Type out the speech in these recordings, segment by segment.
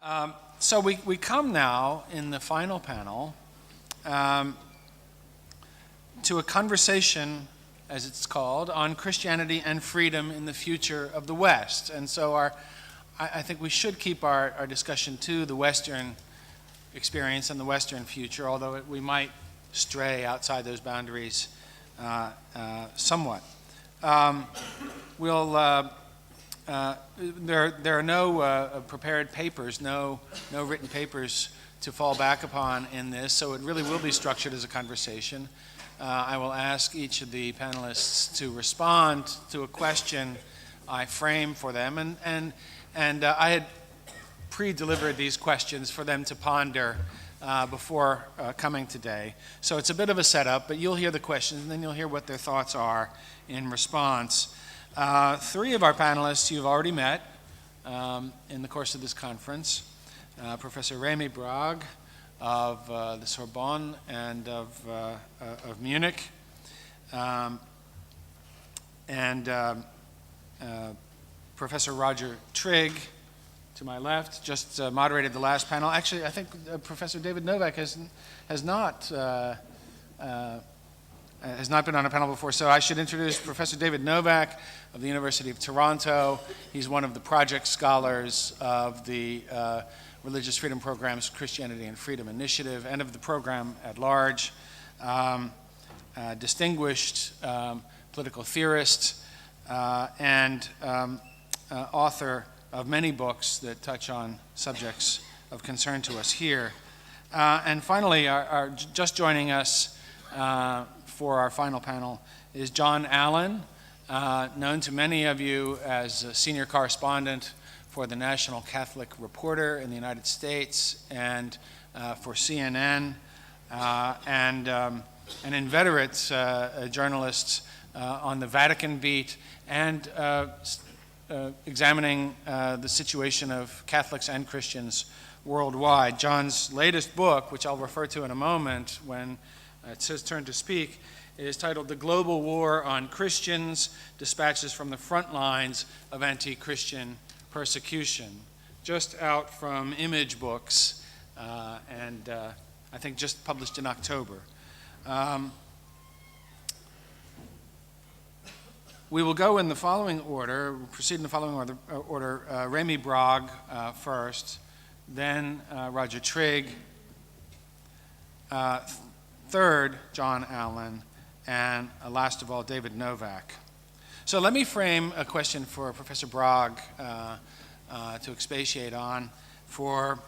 So we come now in the final panel to a conversation, as it's called, on Christianity and freedom in the future of the West. And so I think we should keep our discussion to the Western experience and the Western future, although we might stray outside those boundaries somewhat. There are no prepared papers, no written papers to fall back upon in this, so it really will be structured as a conversation. I will ask each of the panelists to respond to a question I frame for them, and I had pre-delivered these questions for them to ponder before coming today. So it's a bit of a setup, but you'll hear the questions, and then you'll hear what their thoughts are in response. Three of our panelists you've already met in the course of this conference. Professor Rémi Brague of the Sorbonne and of Munich, and Professor Roger Trigg, to my left, just moderated the last panel. Actually, I think Professor David Novak has not been on a panel before, so I should introduce Professor David Novak of the University of Toronto. He's one of the project scholars of the Religious Freedom Program's Christianity and Freedom Initiative and of the program at large. Distinguished political theorist and author of many books that touch on subjects of concern to us here. And finally, just joining us for our final panel is John Allen, known to many of you as a senior correspondent for the National Catholic Reporter in the United States and for CNN, and an inveterate journalist on the Vatican beat and examining the situation of Catholics and Christians worldwide. John's latest book, which I'll refer to in a moment when it's his turn to speak, is titled The Global War on Christians, Dispatches from the Front Lines of Anti-Christian Persecution, just out from Image Books, and I think just published in October. We will go in the following order, proceed in the following order. Rémi Brague first, then Roger Trigg, third, John Allen, and last of all, David Novak. So let me frame a question for Professor Brague to expatiate on for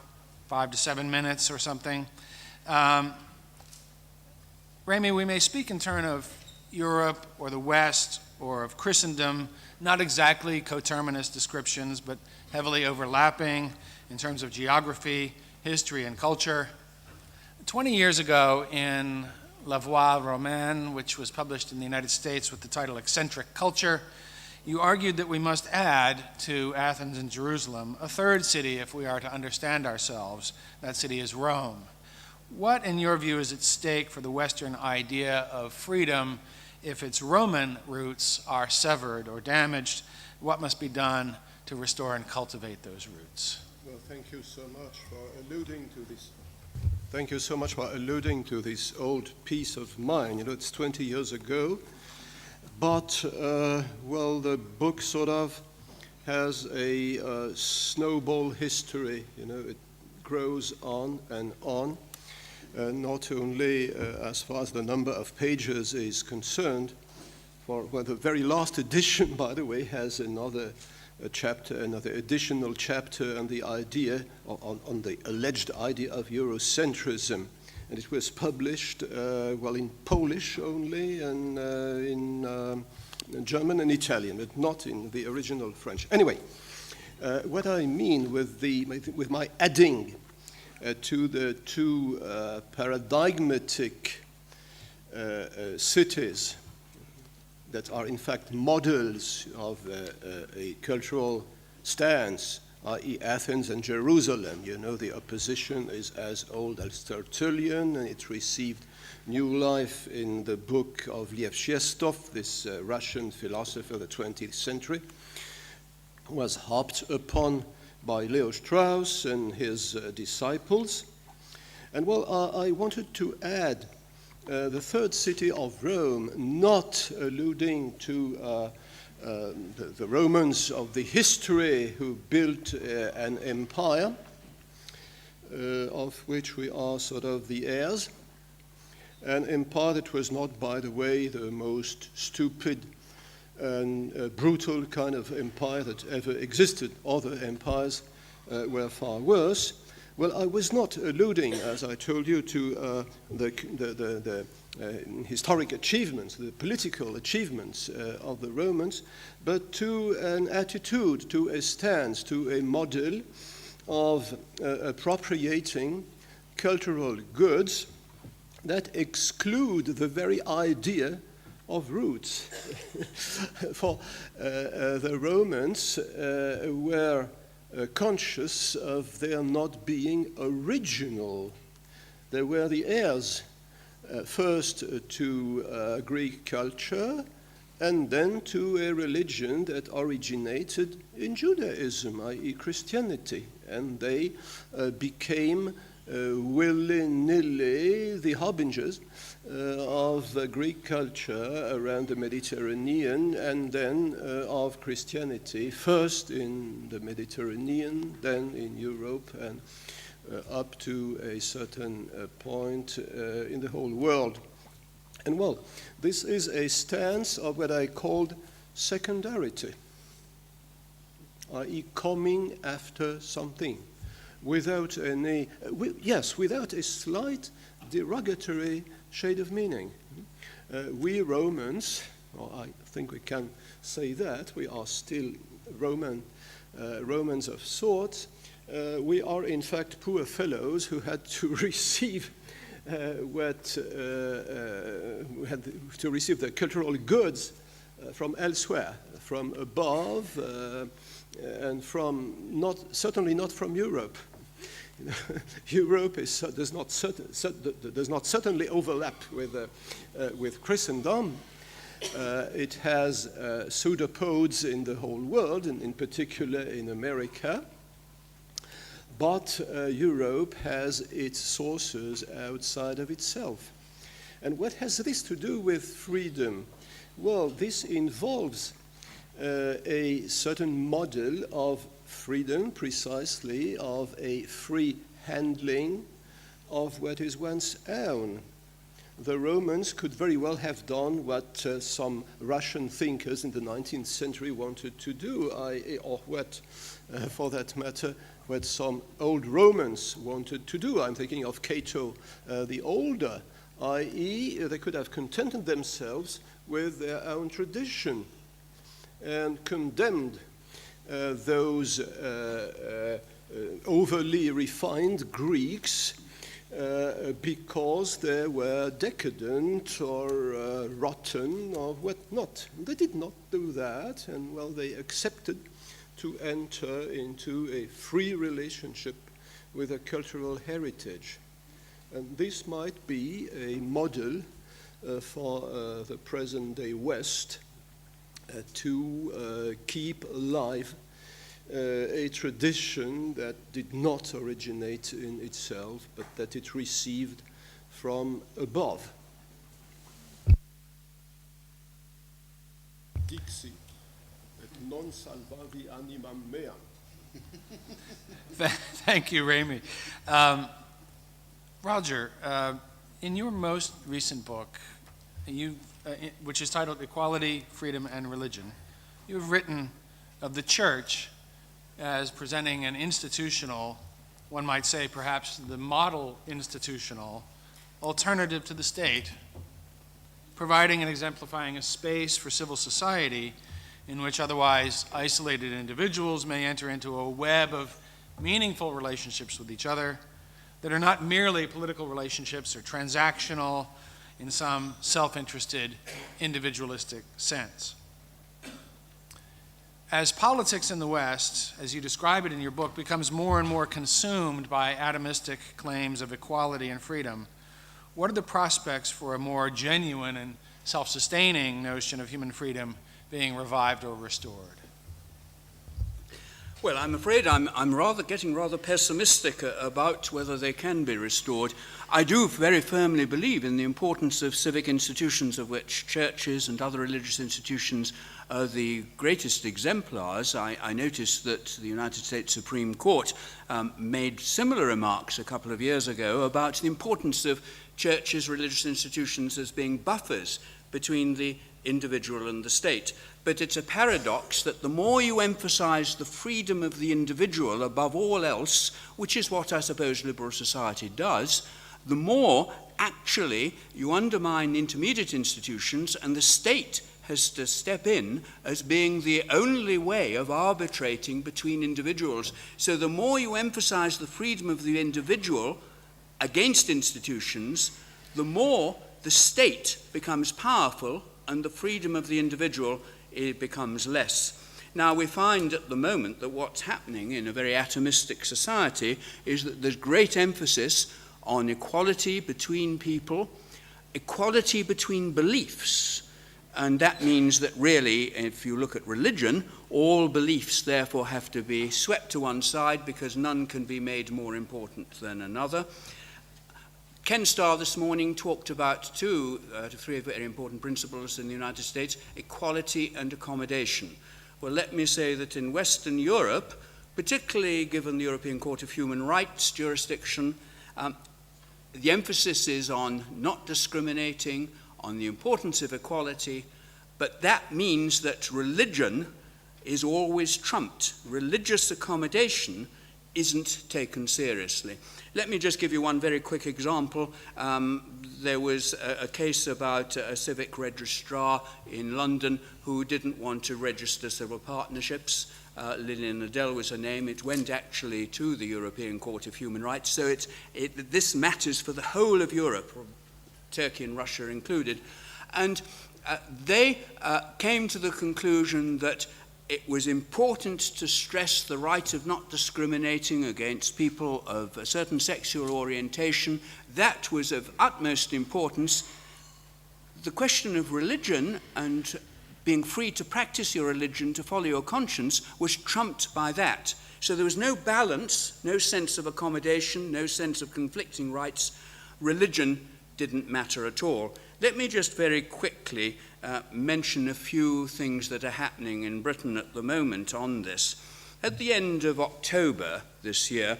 5 to 7 minutes or something. Rémi, we may speak in terms of Europe or the West or of Christendom, not exactly coterminous descriptions, but heavily overlapping in terms of geography, history, and culture. 20 years ago in La Voix Romaine, which was published in the United States with the title Eccentric Culture, you argued that we must add to Athens and Jerusalem a third city if we are to understand ourselves. That city is Rome. What, in your view, is at stake for the Western idea of freedom if its Roman roots are severed or damaged? What must be done to restore and cultivate those roots? Well, thank you so much for alluding to this. Thank you so much for alluding to this old piece of mine. You know, it's 20 years ago, but, well, the book sort of has a snowball history. You know, it grows on and on, not only as far as the number of pages is concerned, well, the very last edition, by the way, has another chapter, another additional chapter on the idea, on the alleged idea of Eurocentrism. And it was published, well, in Polish only, and in German and Italian, but not in the original French. Anyway, what I mean with my adding to the two paradigmatic cities that are in fact models of a cultural stance, i.e. Athens and Jerusalem. You know, the opposition is as old as Tertullian, and it received new life in the book of Lev Shestov, this Russian philosopher of the 20th century, who was harped upon by Leo Strauss and his disciples. And well, I wanted to add the third city of Rome, not alluding to the Romans of the history who built an empire, of which we are sort of the heirs, an empire that was not, by the way, the most stupid and brutal kind of empire that ever existed. Other empires were far worse. Well, I was not alluding, as I told you, to the historic achievements, the political achievements of the Romans, but to an attitude, to a stance, to a model of appropriating cultural goods that exclude the very idea of roots. For the Romans were conscious of their not being original. They were the heirs, first to Greek culture, and then to a religion that originated in Judaism, i.e. Christianity. And they became willy-nilly the harbingers of Greek culture around the Mediterranean, and then of Christianity, first in the Mediterranean, then in Europe, and up to a certain point in the whole world. And well, this is a stance of what I called secondarity, i.e. coming after something, without any, without a slight derogatory shade of meaning. We Romans, or I think we can say that, we are still Romans of sorts. We are in fact poor fellows who had to receive the cultural goods from elsewhere, from above, and from certainly not from Europe. Europe does not certainly overlap with Christendom. It has pseudopods in the whole world, and in particular in America. But Europe has its sources outside of itself. And what has this to do with freedom? Well, this involves a certain model of freedom, precisely, of a free handling of what is one's own. The Romans could very well have done what some Russian thinkers in the 19th century wanted to do, or what, for that matter, what some old Romans wanted to do. I'm thinking of Cato the Older, i.e. they could have contented themselves with their own tradition and condemned those overly refined Greeks because they were decadent or rotten or whatnot. They did not do that, and well, they accepted to enter into a free relationship with a cultural heritage. And this might be a model for the present-day West to keep alive a tradition that did not originate in itself, but that it received from above. Dixit, et non salvavi animam meam. Thank you, Rémi. Roger, in your most recent book, which is titled Equality, Freedom, and Religion, you have written of the church as presenting an institutional, one might say perhaps the model institutional, alternative to the state, providing and exemplifying a space for civil society in which otherwise isolated individuals may enter into a web of meaningful relationships with each other that are not merely political relationships or transactional in some self-interested, individualistic sense. As politics in the West, as you describe it in your book, becomes more and more consumed by atomistic claims of equality and freedom, what are the prospects for a more genuine and self-sustaining notion of human freedom being revived or restored? Well, I'm afraid I'm getting rather pessimistic about whether they can be restored. I do very firmly believe in the importance of civic institutions, of which churches and other religious institutions are the greatest exemplars. I noticed that the United States Supreme Court made similar remarks a couple of years ago about the importance of churches, religious institutions as being buffers between the individual and the state. But it's a paradox that the more you emphasize the freedom of the individual above all else, which is what I suppose liberal society does, the more actually you undermine intermediate institutions, and the state has to step in as being the only way of arbitrating between individuals. So the more you emphasize the freedom of the individual against institutions, the more the state becomes powerful and the freedom of the individual becomes less. Now, we find at the moment that what's happening in a very atomistic society is that there's great emphasis on equality between people, equality between beliefs, and that means that really, if you look at religion, all beliefs therefore have to be swept to one side because none can be made more important than another. Ken Starr this morning talked about two to three very important principles in the United States: equality and accommodation. Well, let me say that in Western Europe, particularly given the European Court of Human Rights jurisdiction, the emphasis is on not discriminating, on the importance of equality, but that means that religion is always trumped. Religious accommodation isn't taken seriously. Let me just give you one very quick example. There was a case about a civic registrar in London who didn't want to register civil partnerships. Lillian Adele was her name. It went actually to the European Court of Human Rights. So this matters for the whole of Europe, Turkey and Russia included. And they came to the conclusion that it was important to stress the right of not discriminating against people of a certain sexual orientation. That was of utmost importance. The question of religion and being free to practice your religion, to follow your conscience, was trumped by that. So there was no balance, no sense of accommodation, no sense of conflicting rights. Religion didn't matter at all. Let me just very quickly mention a few things that are happening in Britain at the moment on this. At the end of October this year,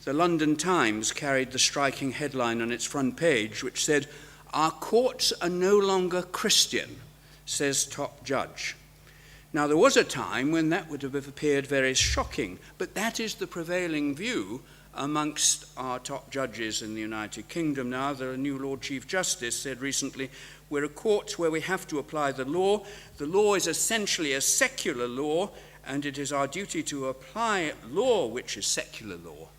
the London Times carried the striking headline on its front page, which said, "Our courts are no longer Christian, says top judge." Now, there was a time when that would have appeared very shocking, but that is the prevailing view amongst our top judges in the United Kingdom now. The new Lord Chief Justice said recently, "We're a court where we have to apply the law. The law is essentially a secular law, and it is our duty to apply law which is secular law."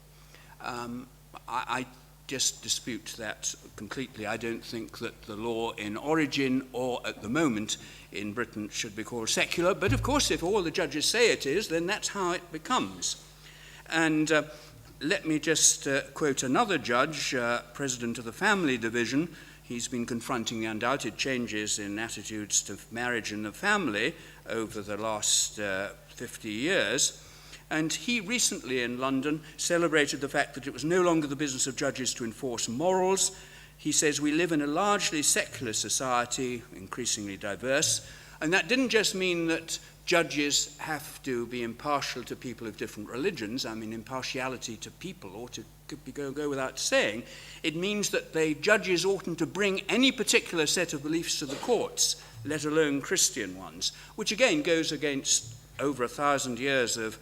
I just dispute that completely. I don't think that the law in origin or at the moment in Britain should be called secular, but of course if all the judges say it is, then that's how it becomes. And let me just quote another judge, president of the Family Division. He's been confronting the undoubted changes in attitudes to marriage and the family over the last 50 years. And he recently in London celebrated the fact that it was no longer the business of judges to enforce morals. He says, "We live in a largely secular society, increasingly diverse." And that didn't just mean that judges have to be impartial to people of different religions. I mean, impartiality to people ought to go without saying. It means that the judges oughtn't to bring any particular set of beliefs to the courts, let alone Christian ones, which again goes against over 1,000 years of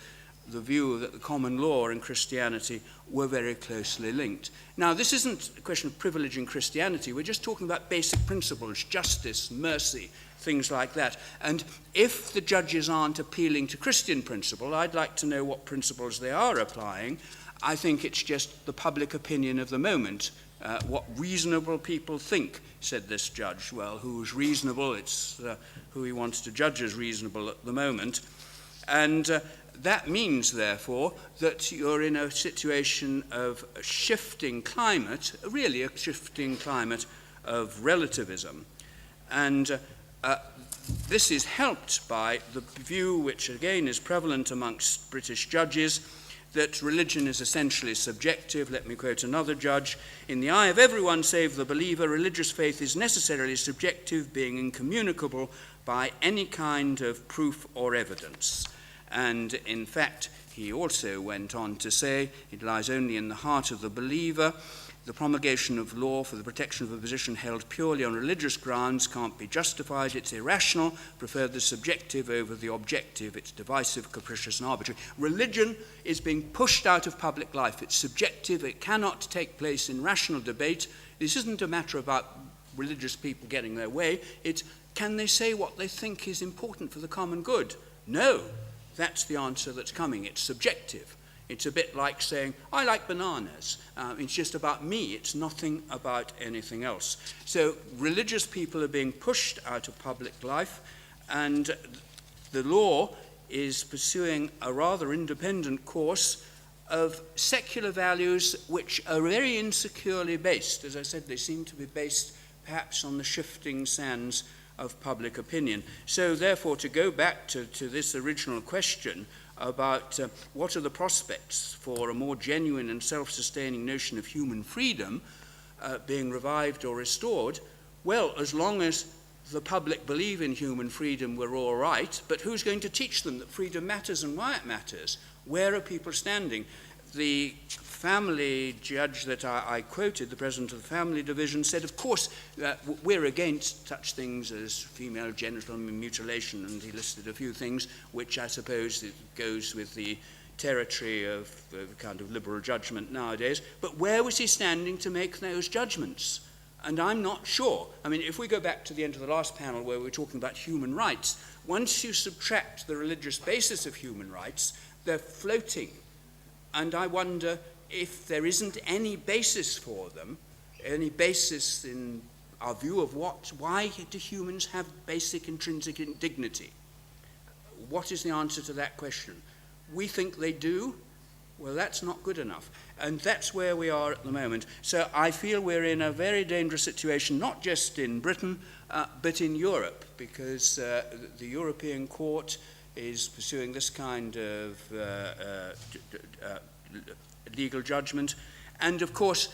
the view that the common law and Christianity were very closely linked. Now, this isn't a question of privileging Christianity. We're just talking about basic principles, justice, mercy, things like that. And if the judges aren't appealing to Christian principle, I'd like to know what principles they are applying. I think it's just the public opinion of the moment. What reasonable people think, said this judge. Well, who's reasonable? It's who he wants to judge as reasonable at the moment. And that means, therefore, that you're in a situation of a shifting climate, really a shifting climate of relativism. And This is helped by the view, which again is prevalent amongst British judges, that religion is essentially subjective. Let me quote another judge. In the eye of everyone save the believer, religious faith is necessarily subjective, being incommunicable by any kind of proof or evidence. And in fact, he also went on to say, it lies only in the heart of the believer. The promulgation of law for the protection of a position held purely on religious grounds can't be justified. It's irrational. Prefer the subjective over the objective. It's divisive, capricious, and arbitrary. Religion is being pushed out of public life. It's subjective. It cannot take place in rational debate. This isn't a matter about religious people getting their way. It's, can they say what they think is important for the common good? No. That's the answer that's coming. It's subjective. It's a bit like saying, I like bananas. It's just about me. It's nothing about anything else. So religious people are being pushed out of public life, and the law is pursuing a rather independent course of secular values which are very insecurely based. As I said, they seem to be based perhaps on the shifting sands of public opinion. So therefore, to go back to this original question, about what are the prospects for a more genuine and self-sustaining notion of human freedom being revived or restored, well, as long as the public believe in human freedom, we're all right, but who's going to teach them that freedom matters and why it matters? Where are people standing? The family judge that I quoted, the president of the family division, said, of course, we're against such things as female genital mutilation, and he listed a few things, which I suppose it goes with the territory of kind of liberal judgment nowadays. But where was he standing to make those judgments? And I'm not sure. I mean, if we go back to the end of the last panel where we were talking about human rights, once you subtract the religious basis of human rights, they're floating. And I wonder if there isn't any basis for them, any basis in our view of why do humans have basic intrinsic dignity? What is the answer to that question? We think they do. Well, that's not good enough. And that's where we are at the moment. So I feel we're in a very dangerous situation, not just in Britain, but in Europe, because the European Court is pursuing this kind of legal judgment. And of course,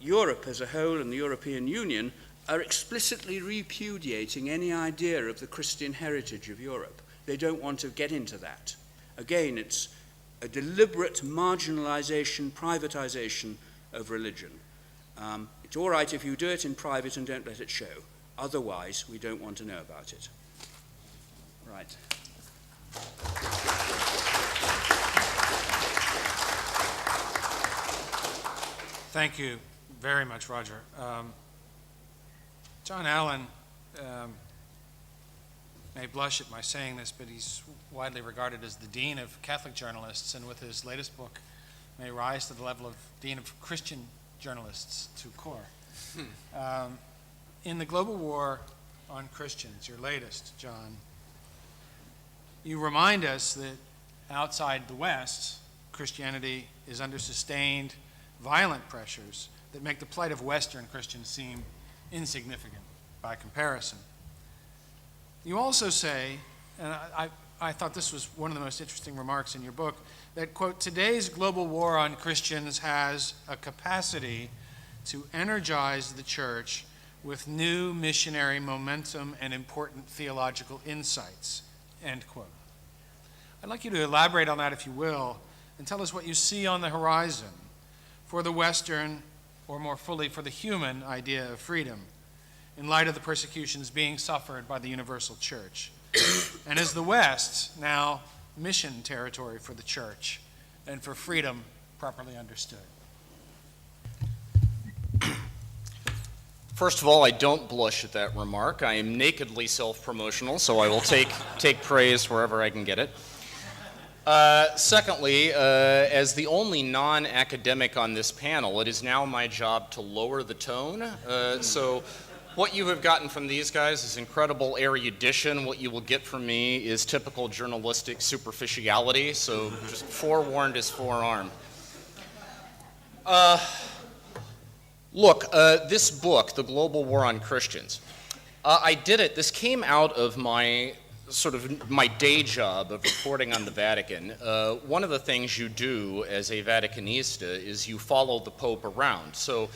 Europe as a whole and the European Union are explicitly repudiating any idea of the Christian heritage of Europe. They don't want to get into that. Again, it's a deliberate marginalization, privatization of religion. It's all right if you do it in private and don't let it show. Otherwise, we don't want to know about it. Right. Thank you very much, Roger. John Allen may blush at my saying this, but he's widely regarded as the dean of Catholic journalists, and with his latest book, may rise to the level of dean of Christian journalists to core. In the global war on Christians, your latest, John, you remind us that outside the West, Christianity is under sustained, violent pressures that make the plight of Western Christians seem insignificant by comparison. You also say, and I thought this was one of the most interesting remarks in your book, that, quote, today's global war on Christians has a capacity to energize the church with new missionary momentum and important theological insights, end quote. I'd like you to elaborate on that, if you will, and tell us what you see on the horizon for the Western, or more fully for the human idea of freedom, in light of the persecutions being suffered by the universal church. And as the West, now mission territory for the church and for freedom properly understood. First of all, I don't blush at that remark. I am nakedly self-promotional, so I will take praise wherever I can get it. Secondly, as the only non-academic on this panel, it is now my job to lower the tone. So what you have gotten from these guys is incredible erudition. What you will get from me is typical journalistic superficiality, so just forewarned is forearmed. Look, this book, The Global War on Christians, I did it. This came out of my my day job of reporting on the Vatican. One of the things you do as a Vaticanista is you follow the Pope around. So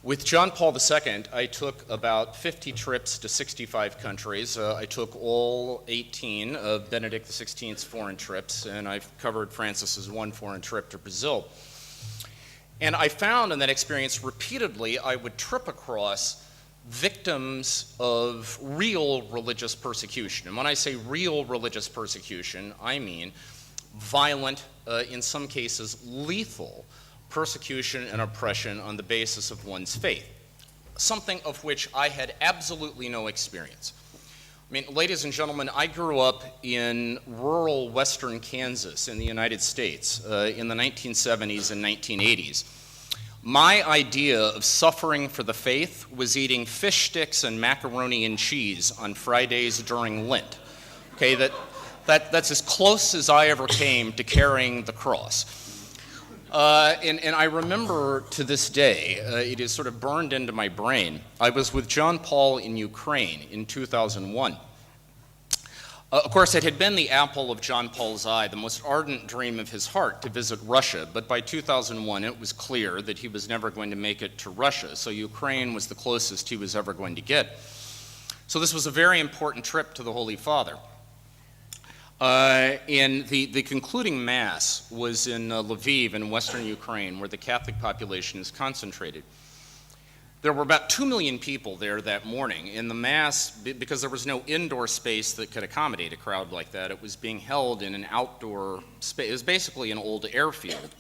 with John Paul II, I took about 50 trips to 65 countries. I took all 18 of Benedict XVI's foreign trips, and I've covered Francis's one foreign trip to Brazil. And I found in that experience repeatedly I would trip across victims of real religious persecution. And when I say real religious persecution, I mean violent, in some cases lethal, persecution and oppression on the basis of one's faith, something of which I had absolutely no experience. I mean, ladies and gentlemen, I grew up in rural western Kansas in the United States in the 1970s and 1980s. My idea of suffering for the faith was eating fish sticks and macaroni and cheese on Fridays during Lent. Okay, that's as close as I ever came to carrying the cross. And I remember to this day, it is sort of burned into my brain. I was with John Paul in Ukraine in 2001. Of course, it had been the apple of John Paul's eye, the most ardent dream of his heart to visit Russia, but by 2001 it was clear that he was never going to make it to Russia, so Ukraine was the closest he was ever going to get. So this was a very important trip to the Holy Father. And the concluding Mass was in Lviv in western Ukraine, where the Catholic population is concentrated. There were about 2 million people there that morning. In the Mass, because there was no indoor space that could accommodate a crowd like that, it was being held in an outdoor space. It was basically an old airfield.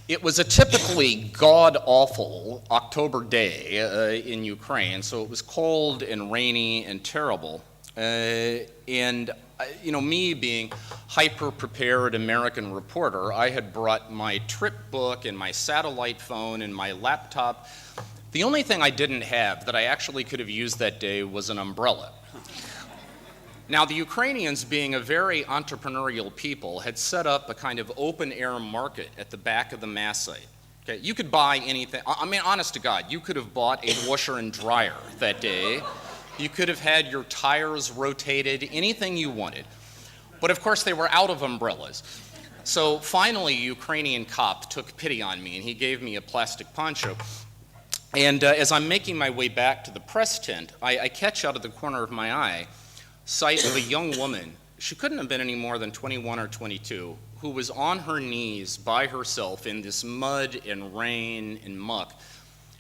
It was a typically god-awful October day in Ukraine, so it was cold and rainy and terrible. Me being hyper-prepared American reporter, I had brought my trip book and my satellite phone and my laptop. The only thing I didn't have that I actually could have used that day was an umbrella. Now, the Ukrainians, being a very entrepreneurial people, had set up a kind of open-air market at the back of the Mass site. Okay, you could buy anything. I mean, honest to God, you could have bought a washer and dryer that day. You could have had your tires rotated, anything you wanted. But of course, they were out of umbrellas. So finally, a Ukrainian cop took pity on me, and he gave me a plastic poncho. And as I'm making my way back to the press tent, I catch out of the corner of my eye sight of a young woman. She couldn't have been any more than 21 or 22, who was on her knees by herself in this mud and rain and muck,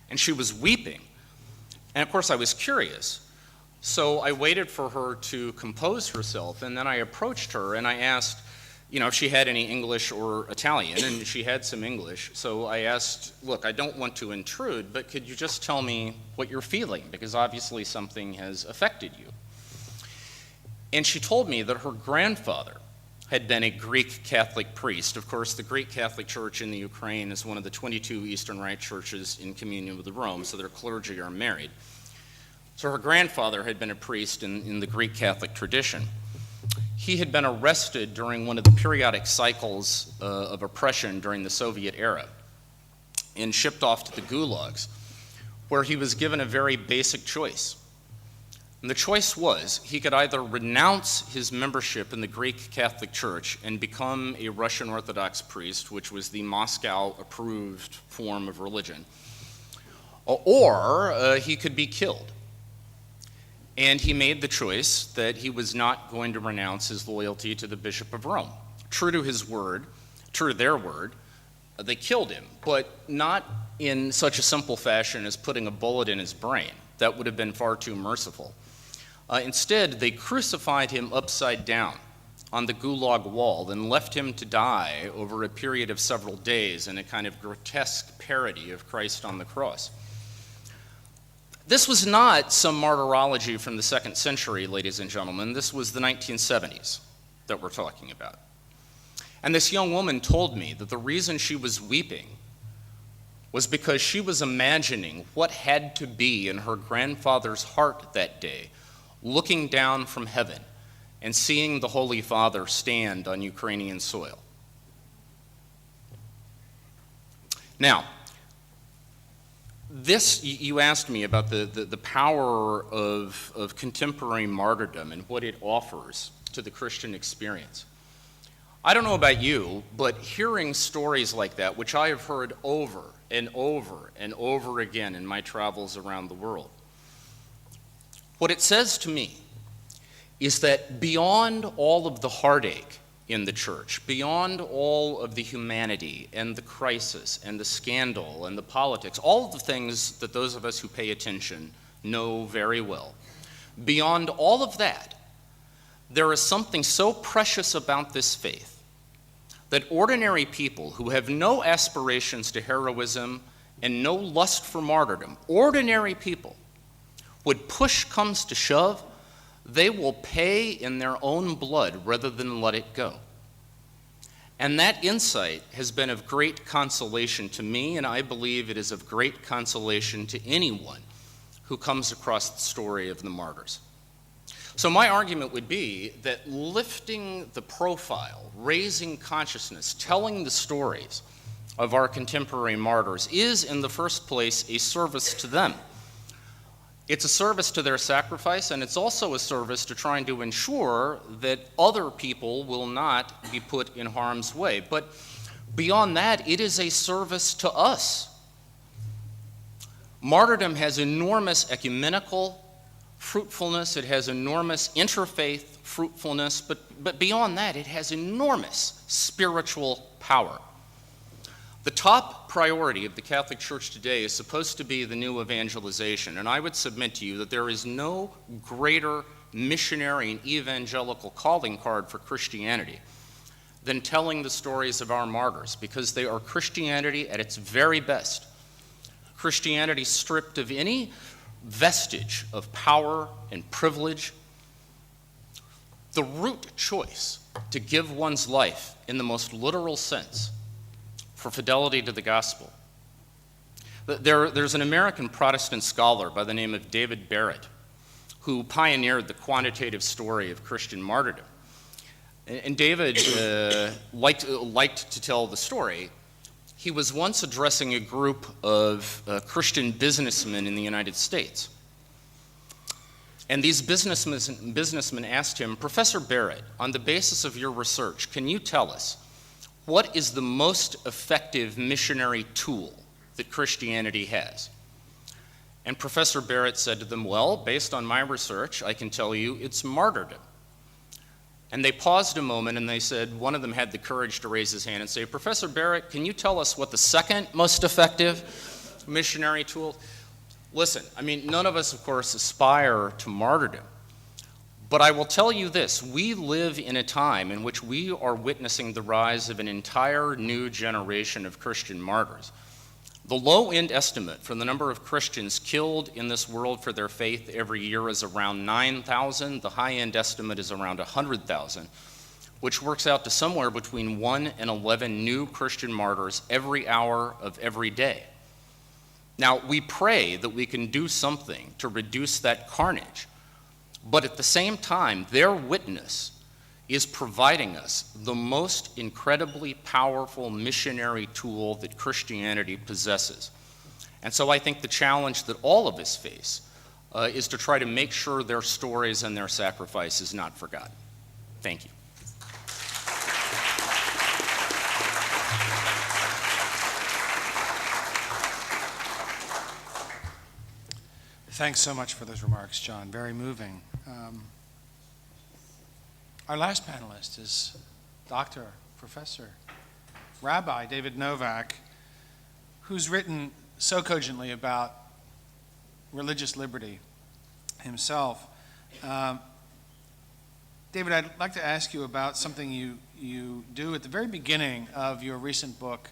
and she was weeping. And of course, I was curious. So I waited for her to compose herself, and then I approached her and I asked, if she had any English or Italian, and she had some English. So I asked, look, I don't want to intrude, but could you just tell me what you're feeling? Because obviously something has affected you. And she told me that her grandfather had been a Greek Catholic priest. Of course, the Greek Catholic Church in the Ukraine is one of the 22 Eastern Rite churches in communion with Rome, so their clergy are married. So her grandfather had been a priest in the Greek Catholic tradition. He had been arrested during one of the periodic cycles of oppression during the Soviet era and shipped off to the gulags, where he was given a very basic choice. And the choice was he could either renounce his membership in the Greek Catholic Church and become a Russian Orthodox priest, which was the Moscow-approved form of religion, or he could be killed. And he made the choice that he was not going to renounce his loyalty to the Bishop of Rome. True to his word, true to their word, they killed him, but not in such a simple fashion as putting a bullet in his brain. That would have been far too merciful. Instead, they crucified him upside down on the gulag wall and left him to die over a period of several days in a kind of grotesque parody of Christ on the cross. This was not some martyrology from the 2nd century, ladies and gentlemen. This was the 1970s that we're talking about. And this young woman told me that the reason she was weeping was because she was imagining what had to be in her grandfather's heart that day, looking down from heaven and seeing the Holy Father stand on Ukrainian soil. You asked me about the power of contemporary martyrdom and what it offers to the Christian experience. I don't know about you, but hearing stories like that, which I have heard over and over and over again in my travels around the world, what it says to me is that beyond all of the heartache in the church, beyond all of the humanity and the crisis and the scandal and the politics, all of the things that those of us who pay attention know very well, beyond all of that, there is something so precious about this faith that ordinary people who have no aspirations to heroism and no lust for martyrdom, ordinary people, when push comes to shove, they will pay in their own blood rather than let it go. And that insight has been of great consolation to me, and I believe it is of great consolation to anyone who comes across the story of the martyrs. So my argument would be that lifting the profile, raising consciousness, telling the stories of our contemporary martyrs is, in the first place, a service to them. It's a service to their sacrifice, and it's also a service to trying to ensure that other people will not be put in harm's way. But beyond that, it is a service to us. Martyrdom has enormous ecumenical fruitfulness, it has enormous interfaith fruitfulness, but beyond that, it has enormous spiritual power. The top priority of the Catholic Church today is supposed to be the new evangelization, and I would submit to you that there is no greater missionary and evangelical calling card for Christianity than telling the stories of our martyrs, because they are Christianity at its very best. Christianity stripped of any vestige of power and privilege. The root choice to give one's life in the most literal sense for fidelity to the gospel. There's an American Protestant scholar by the name of David Barrett who pioneered the quantitative story of Christian martyrdom. And David liked to tell the story. He was once addressing a group of Christian businessmen in the United States. And these businessmen asked him, Professor Barrett, on the basis of your research, can you tell us what is the most effective missionary tool that Christianity has? And Professor Barrett said to them, well, based on my research, I can tell you it's martyrdom. And they paused a moment and they said, one of them had the courage to raise his hand and say, Professor Barrett, can you tell us what the second most effective missionary tool? Listen, I mean, none of us, of course, aspire to martyrdom. But I will tell you this, we live in a time in which we are witnessing the rise of an entire new generation of Christian martyrs. The low-end estimate for the number of Christians killed in this world for their faith every year is around 9,000. The high-end estimate is around 100,000, which works out to somewhere between 1 and 11 new Christian martyrs every hour of every day. Now, we pray that we can do something to reduce that carnage, but at the same time, their witness is providing us the most incredibly powerful missionary tool that Christianity possesses. And so I think the challenge that all of us face is to try to make sure their stories and their sacrifice is not forgotten. Thank you. Thanks so much for those remarks, John. Very moving. Our last panelist is Dr., Professor, Rabbi David Novak, who's written so cogently about religious liberty himself. David, I'd like to ask you about something you do at the very beginning of your recent book,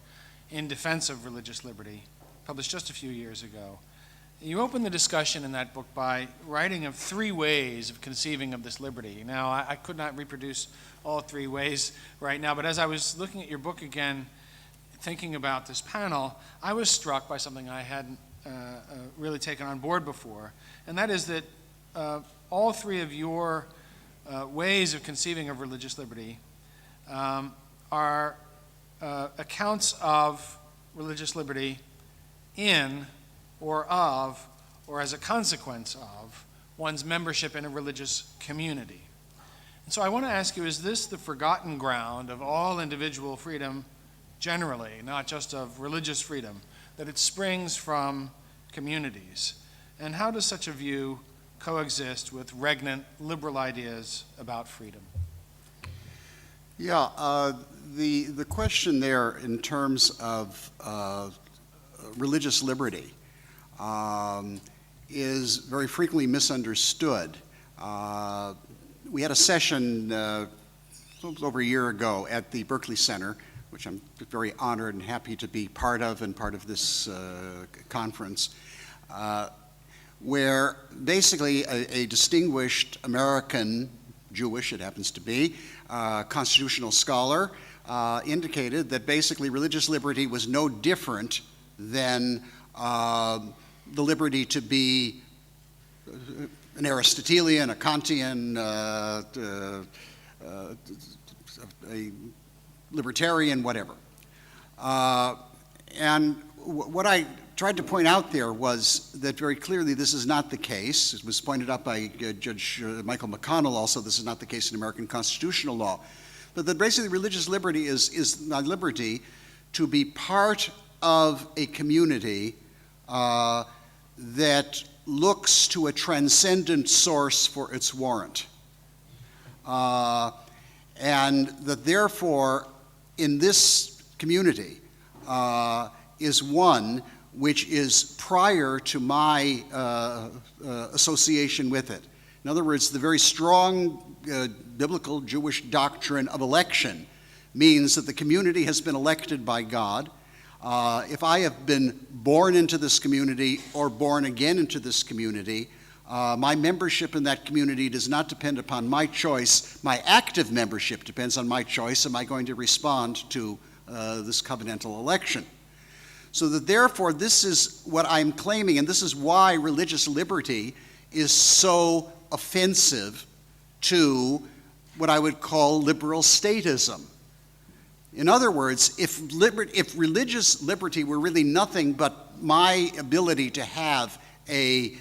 In Defense of Religious Liberty, published just a few years ago. You open the discussion in that book by writing of 3 ways of conceiving of this liberty. Now, I could not reproduce all 3 ways right now, but as I was looking at your book again, thinking about this panel, I was struck by something I hadn't really taken on board before, and that is that all 3 of your ways of conceiving of religious liberty are accounts of religious liberty in or of, or as a consequence of, one's membership in a religious community. And so I want to ask you, is this the forgotten ground of all individual freedom generally, not just of religious freedom, that it springs from communities? And how does such a view coexist with regnant liberal ideas about freedom? Yeah, the question there in terms of religious liberty is very frequently misunderstood. We had a session over a year ago at the Berkeley Center, which I'm very honored and happy to be part of and part of this conference, where basically a distinguished American, Jewish it happens to be, constitutional scholar indicated that basically religious liberty was no different than the liberty to be an Aristotelian, a Kantian, a libertarian, whatever. And what I tried to point out there was that very clearly this is not the case. It was pointed out by Judge Michael McConnell also, this is not the case in American constitutional law. But that basically religious liberty is not liberty to be part of a community that looks to a transcendent source for its warrant. And that therefore, in this community, is one which is prior to my association with it. In other words, the very strong biblical Jewish doctrine of election means that the community has been elected by God. If I have been born into this community or born again into this community, my membership in that community does not depend upon my choice. My active membership depends on my choice. Am I going to respond to this covenantal election? So that therefore, this is what I'm claiming, and this is why religious liberty is so offensive to what I would call liberal statism. In other words, if religious liberty were really nothing but my ability to have a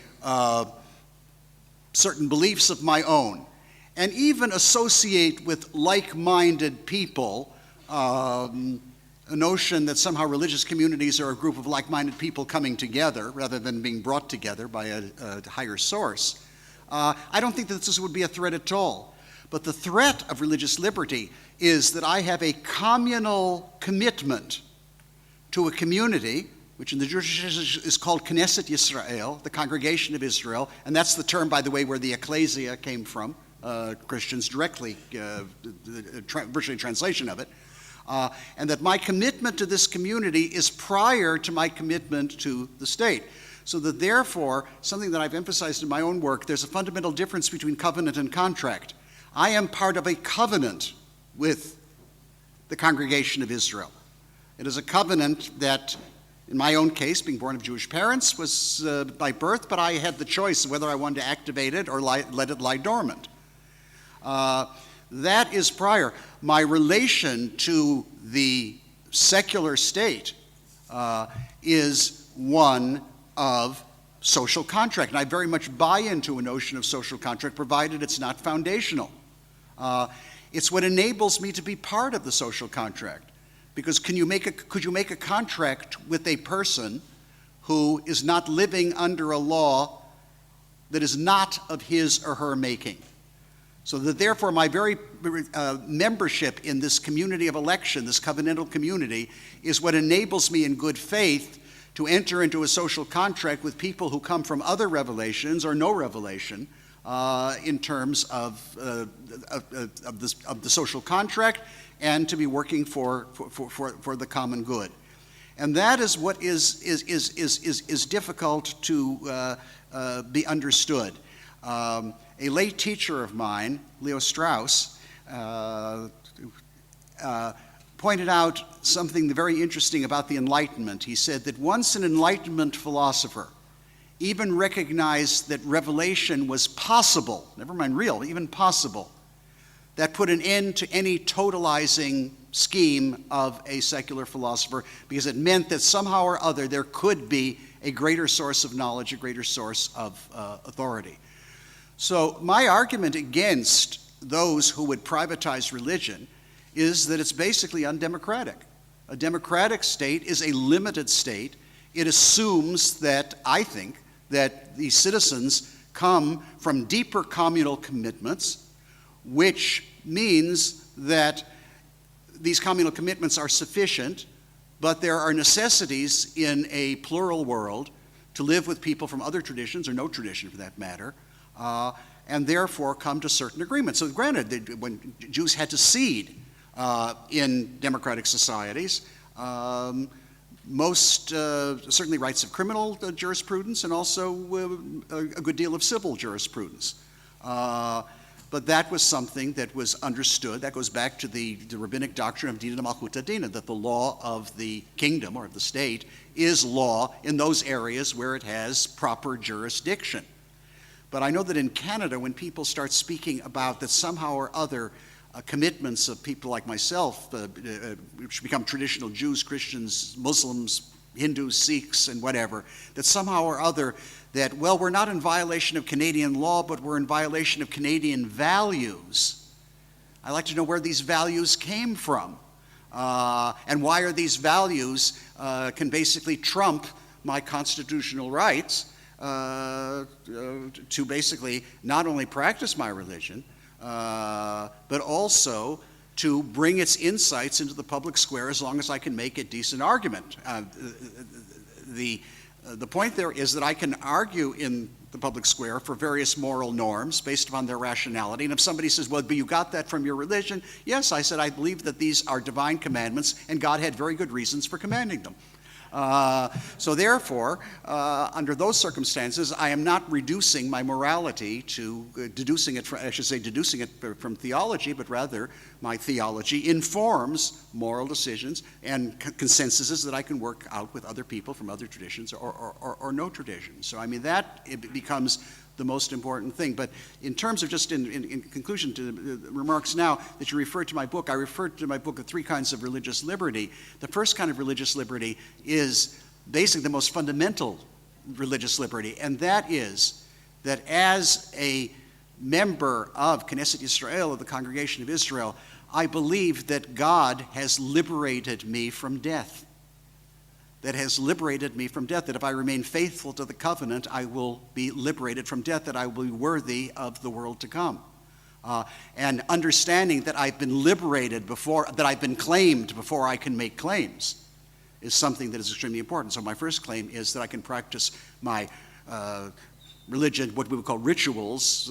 certain beliefs of my own, and even associate with like-minded people, a notion that somehow religious communities are a group of like-minded people coming together rather than being brought together by a higher source, I don't think that this would be a threat at all. But the threat of religious liberty is that I have a communal commitment to a community, which in the Jewish is called Knesset Yisrael, the congregation of Israel, and that's the term, by the way, where the ecclesia came from, Christians directly, virtually translation of it, and that my commitment to this community is prior to my commitment to the state. So that therefore, something that I've emphasized in my own work, there's a fundamental difference between covenant and contract. I am part of a covenant with the congregation of Israel. It is a covenant that, in my own case, being born of Jewish parents, was by birth, but I had the choice of whether I wanted to activate it or let it lie dormant. That is prior. My relation to the secular state is one of social contract. And I very much buy into a notion of social contract, provided it's not foundational. It's what enables me to be part of the social contract. Because could you make a contract with a person who is not living under a law that is not of his or her making? So that therefore my very membership in this community of election, this covenantal community, is what enables me in good faith to enter into a social contract with people who come from other revelations or no revelation in terms of the social contract, and to be working for the common good. And that is what is difficult to be understood. A late teacher of mine, Leo Strauss, pointed out something very interesting about the Enlightenment. He said that once an Enlightenment philosopher even recognized that revelation was possible, never mind real, even possible, that put an end to any totalizing scheme of a secular philosopher, because it meant that somehow or other there could be a greater source of knowledge, a greater source of authority. So my argument against those who would privatize religion is that it's basically undemocratic. A democratic state is a limited state. It assumes that, I think, that the citizens come from deeper communal commitments, which means that these communal commitments are sufficient, but there are necessities in a plural world to live with people from other traditions, or no tradition for that matter, and therefore come to certain agreements. So granted, when Jews had to cede in democratic societies, certainly rights of criminal jurisprudence and also a good deal of civil jurisprudence. But that was something that was understood. That goes back to the rabbinic doctrine of Dina Malchuta Dina, that the law of the kingdom or of the state is law in those areas where it has proper jurisdiction. But I know that in Canada, when people start speaking about that somehow or other commitments of people like myself, which become traditional Jews, Christians, Muslims, Hindus, Sikhs, and whatever, that somehow or other that, well, we're not in violation of Canadian law, but we're in violation of Canadian values. I'd like to know where these values came from, and why are these values can basically trump my constitutional rights to basically not only practice my religion, but also to bring its insights into the public square as long as I can make a decent argument. The point there is that I can argue in the public square for various moral norms based upon their rationality. And if somebody says, well, but you got that from your religion, yes, I said, I believe that these are divine commandments, and God had very good reasons for commanding them. So therefore, under those circumstances, I am not reducing my morality to deducing it from theology, but rather my theology informs moral decisions and consensuses that I can work out with other people from other traditions or no traditions. So I mean, it becomes the most important thing. But in terms of just in conclusion to the remarks now that you referred to my book, I referred to my book of 3 kinds of religious liberty. The first kind of religious liberty is basically the most fundamental religious liberty, and that is that as a member of Knesset Yisrael, of the Congregation of Israel, I believe that God has liberated me from death. That has liberated me from death, that if I remain faithful to the covenant, I will be liberated from death, that I will be worthy of the world to come. And understanding that I've been liberated that I've been claimed before I can make claims is something that is extremely important. So my first claim is that I can practice my religion, what we would call rituals,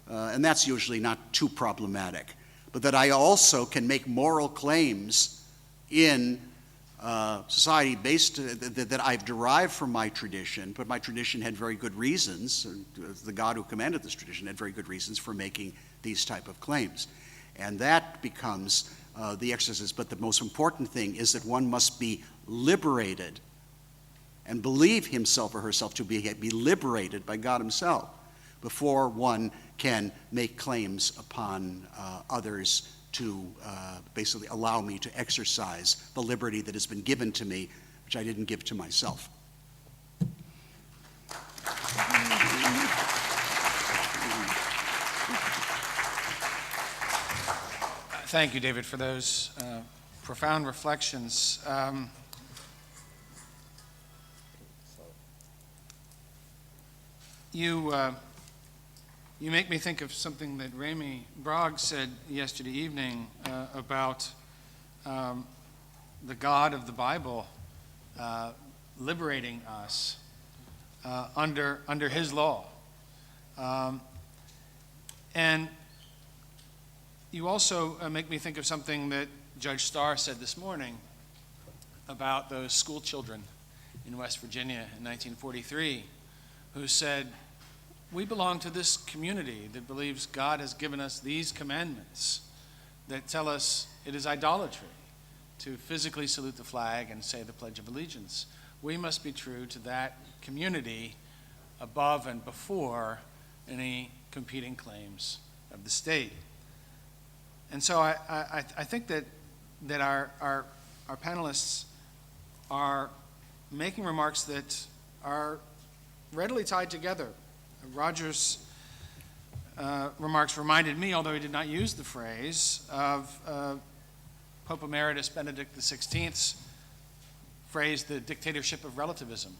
and that's usually not too problematic. But that I also can make moral claims in society based that I've derived from my tradition, but my tradition had very good reasons. The God who commanded this tradition had very good reasons for making these type of claims, and that becomes the exercise. But the most important thing is that one must be liberated and believe himself or herself to be liberated by God Himself before one can make claims upon others to basically allow me to exercise the liberty that has been given to me, which I didn't give to myself. Thank you, David, for those profound reflections. You make me think of something that Rémi Brague said yesterday evening about the God of the Bible liberating us under His law. And you also make me think of something that Judge Starr said this morning about those school children in West Virginia in 1943 who said, we belong to this community that believes God has given us these commandments that tell us it is idolatry to physically salute the flag and say the Pledge of Allegiance. We must be true to that community above and before any competing claims of the state. And so I think that that our panelists are making remarks that are readily tied together. Roger's remarks reminded me, although he did not use the phrase, of Pope Emeritus Benedict XVI's phrase, the dictatorship of relativism.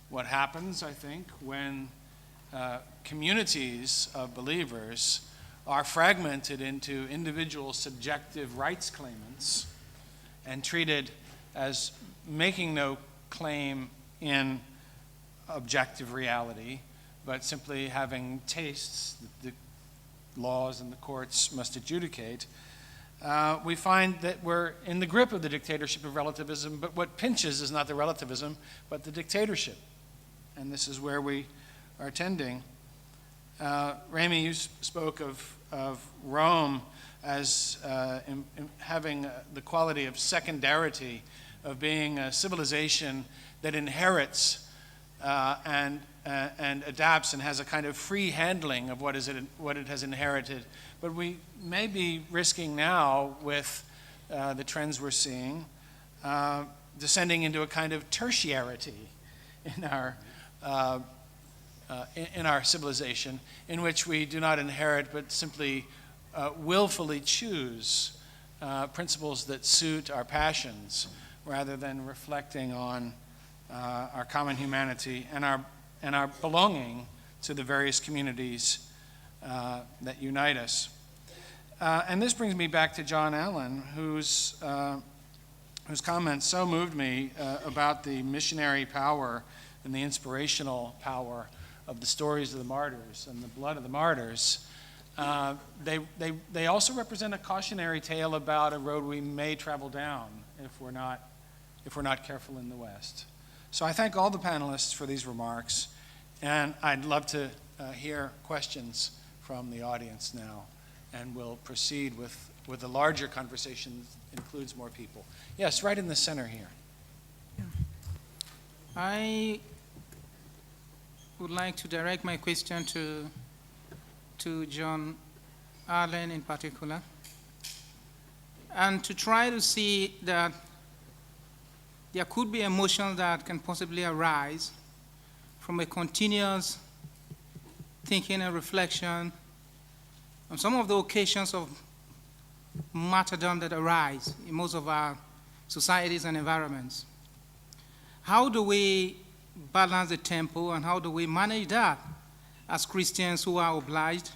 What happens, I think, when communities of believers are fragmented into individual subjective rights claimants and treated as making no claim in objective reality, but simply having tastes that the laws and the courts must adjudicate, we find that we're in the grip of the dictatorship of relativism, but what pinches is not the relativism, but the dictatorship. And this is where we are tending. Rémi, you spoke of Rome as having the quality of secondarity, of being a civilization that inherits and adapts and has a kind of free handling of what it has inherited. But we may be risking now, with the trends we're seeing, descending into a kind of tertiarity in our civilization, in which we do not inherit but simply willfully choose principles that suit our passions, rather than reflecting on our common humanity and our belonging to the various communities that unite us. And this brings me back to John Allen, whose comments so moved me about the missionary power and the inspirational power of the stories of the martyrs and the blood of the martyrs. They also represent a cautionary tale about a road we may travel down if we're not careful in the West. So I thank all the panelists for these remarks, and I'd love to hear questions from the audience now, and we'll proceed with a larger conversation that includes more people. Yes, right in the center here. I would like to direct my question to John Allen in particular, and to try to see that there could be emotions that can possibly arise from a continuous thinking and reflection on some of the occasions of martyrdom that arise in most of our societies and environments. How do we balance the tempo, and how do we manage that as Christians who are obliged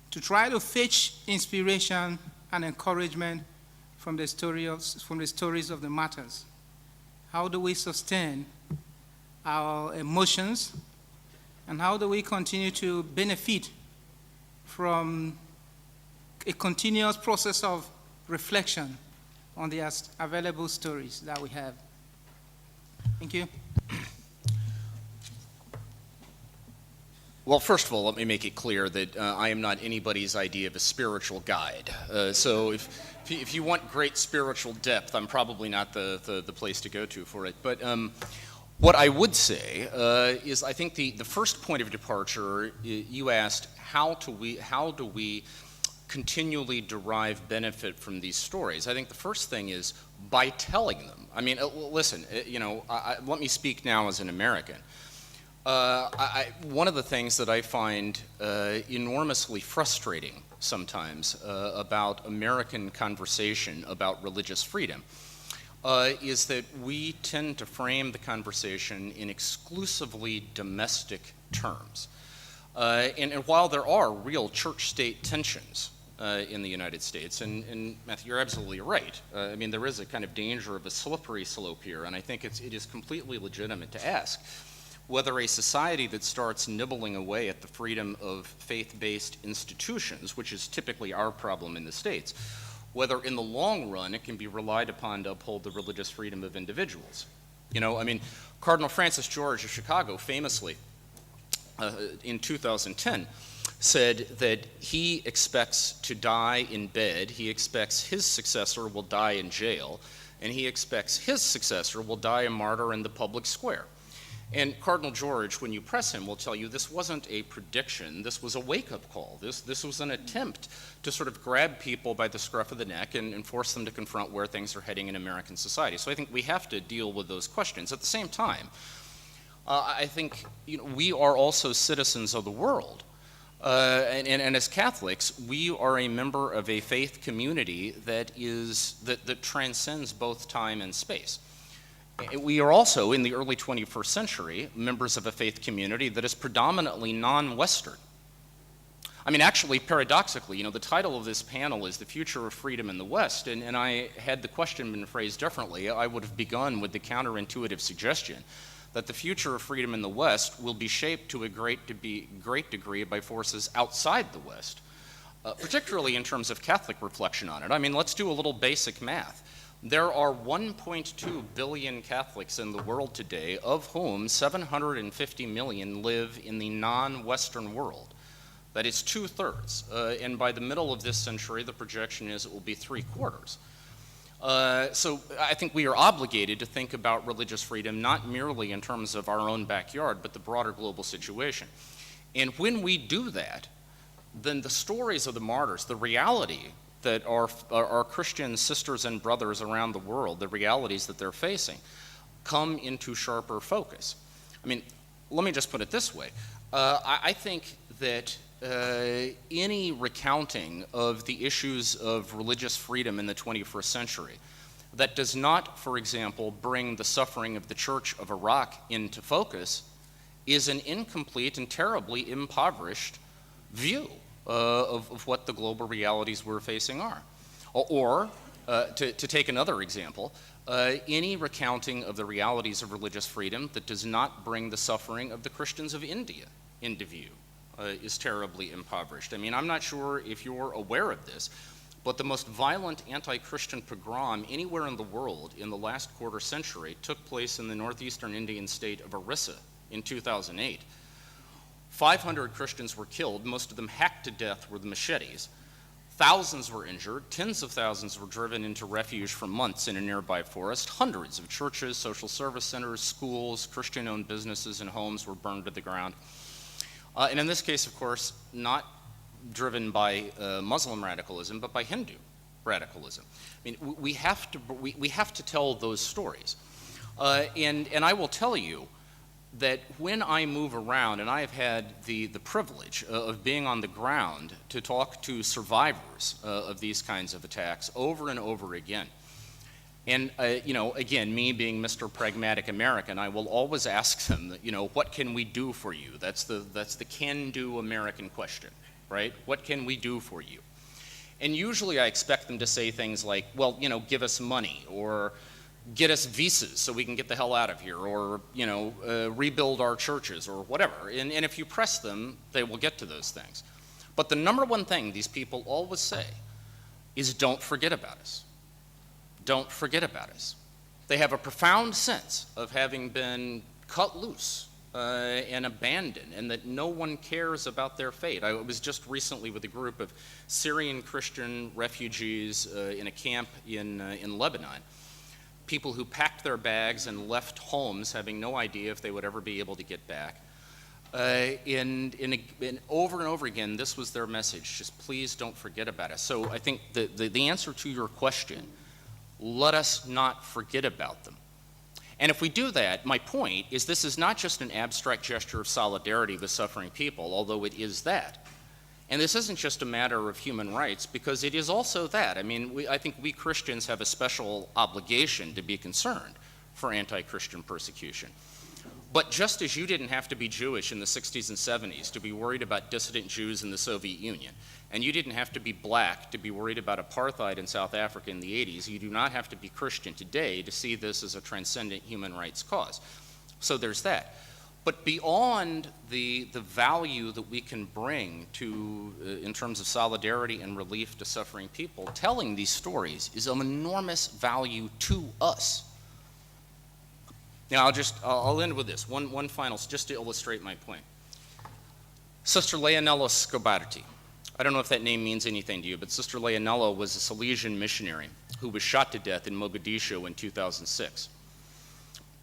to try to fetch inspiration and encouragement from the stories of the martyrs? How do we sustain our emotions, and how do we continue to benefit from a continuous process of reflection on the available stories that we have? Thank you. Well, first of all, let me make it clear that I am not anybody's idea of a spiritual guide. So if you want great spiritual depth, I'm probably not the place to go to for it. But what I would say is, I think the first point of departure, you asked, how do we continually derive benefit from these stories? I think the first thing is by telling them. I mean, listen, let me speak now as an American. One of the things that I find enormously frustrating sometimes about American conversation about religious freedom is that we tend to frame the conversation in exclusively domestic terms. And while there are real church-state tensions in the United States, and Matthew, you're absolutely right. I mean, there is a kind of danger of a slippery slope here, and I think it is completely legitimate to ask whether a society that starts nibbling away at the freedom of faith-based institutions, which is typically our problem in the States, whether in the long run it can be relied upon to uphold the religious freedom of individuals. Cardinal Francis George of Chicago famously, in 2010, said that he expects to die in bed, he expects his successor will die in jail, and he expects his successor will die a martyr in the public square. And Cardinal George, when you press him, will tell you this wasn't a prediction, this was a wake-up call. This was an attempt to sort of grab people by the scruff of the neck and force them to confront where things are heading in American society. So I think we have to deal with those questions. At the same time, I think we are also citizens of the world. And as Catholics, we are a member of a faith community that transcends both time and space. We are also, in the early 21st century, members of a faith community that is predominantly non-Western. I mean, actually, paradoxically, the title of this panel is The Future of Freedom in the West, and I had the question been phrased differently, I would have begun with the counterintuitive suggestion that the future of freedom in the West will be shaped to a great degree by forces outside the West, particularly in terms of Catholic reflection on it. I mean, let's do a little basic math. There are 1.2 billion Catholics in the world today, of whom 750 million live in the non-Western world. That is 2/3. And by the middle of this century, the projection is it will be 3/4. So I think we are obligated to think about religious freedom not merely in terms of our own backyard, but the broader global situation. And when we do that, then the stories of the martyrs, the reality that our Christian sisters and brothers around the world, the realities that they're facing, come into sharper focus. I mean, let me just put it this way. I think that any recounting of the issues of religious freedom in the 21st century that does not, for example, bring the suffering of the Church of Iraq into focus is an incomplete and terribly impoverished view of what the global realities we're facing are. Or to take another example, any recounting of the realities of religious freedom that does not bring the suffering of the Christians of India into view is terribly impoverished. I mean, I'm not sure if you're aware of this, but the most violent anti-Christian pogrom anywhere in the world in the last quarter century took place in the northeastern Indian state of Orissa in 2008. 500 Christians were killed, most of them hacked to death with machetes. Thousands were injured, tens of thousands were driven into refuge for months in a nearby forest. Hundreds of churches, social service centers, schools, Christian-owned businesses and homes were burned to the ground. And in this case, of course, not driven by Muslim radicalism, but by Hindu radicalism. I mean, we have to tell those stories. And I will tell you that when I move around, and I have had the privilege of being on the ground to talk to survivors of these kinds of attacks over and over again. And, again, me being Mr. Pragmatic American, I will always ask them, what can we do for you? That's the can-do American question, right? What can we do for you? And usually I expect them to say things like, well, give us money, or get us visas so we can get the hell out of here, or, rebuild our churches, or whatever. And if you press them, they will get to those things. But the number one thing these people always say is, don't forget about us. Don't forget about us. They have a profound sense of having been cut loose and abandoned, and that no one cares about their fate. I was just recently with a group of Syrian Christian refugees in a camp in Lebanon. People who packed their bags and left homes having no idea if they would ever be able to get back. And over and over again, this was their message, just please don't forget about us. So I think the answer to your question, let us not forget about them. And if we do that, my point is this is not just an abstract gesture of solidarity with suffering people, although it is that. And this isn't just a matter of human rights, because it is also that. I mean, I think we Christians have a special obligation to be concerned for anti-Christian persecution. But just as you didn't have to be Jewish in the 60s and 70s to be worried about dissident Jews in the Soviet Union, and you didn't have to be black to be worried about apartheid in South Africa in the 80s, you do not have to be Christian today to see this as a transcendent human rights cause. So there's that. But beyond the value that we can bring to, in terms of solidarity and relief to suffering people, telling these stories is of enormous value to us. Now, I'll end with this, one final, just to illustrate my point. Sister Leonela Scobarti. I don't know if that name means anything to you, but Sister Leonela was a Salesian missionary who was shot to death in Mogadishu in 2006.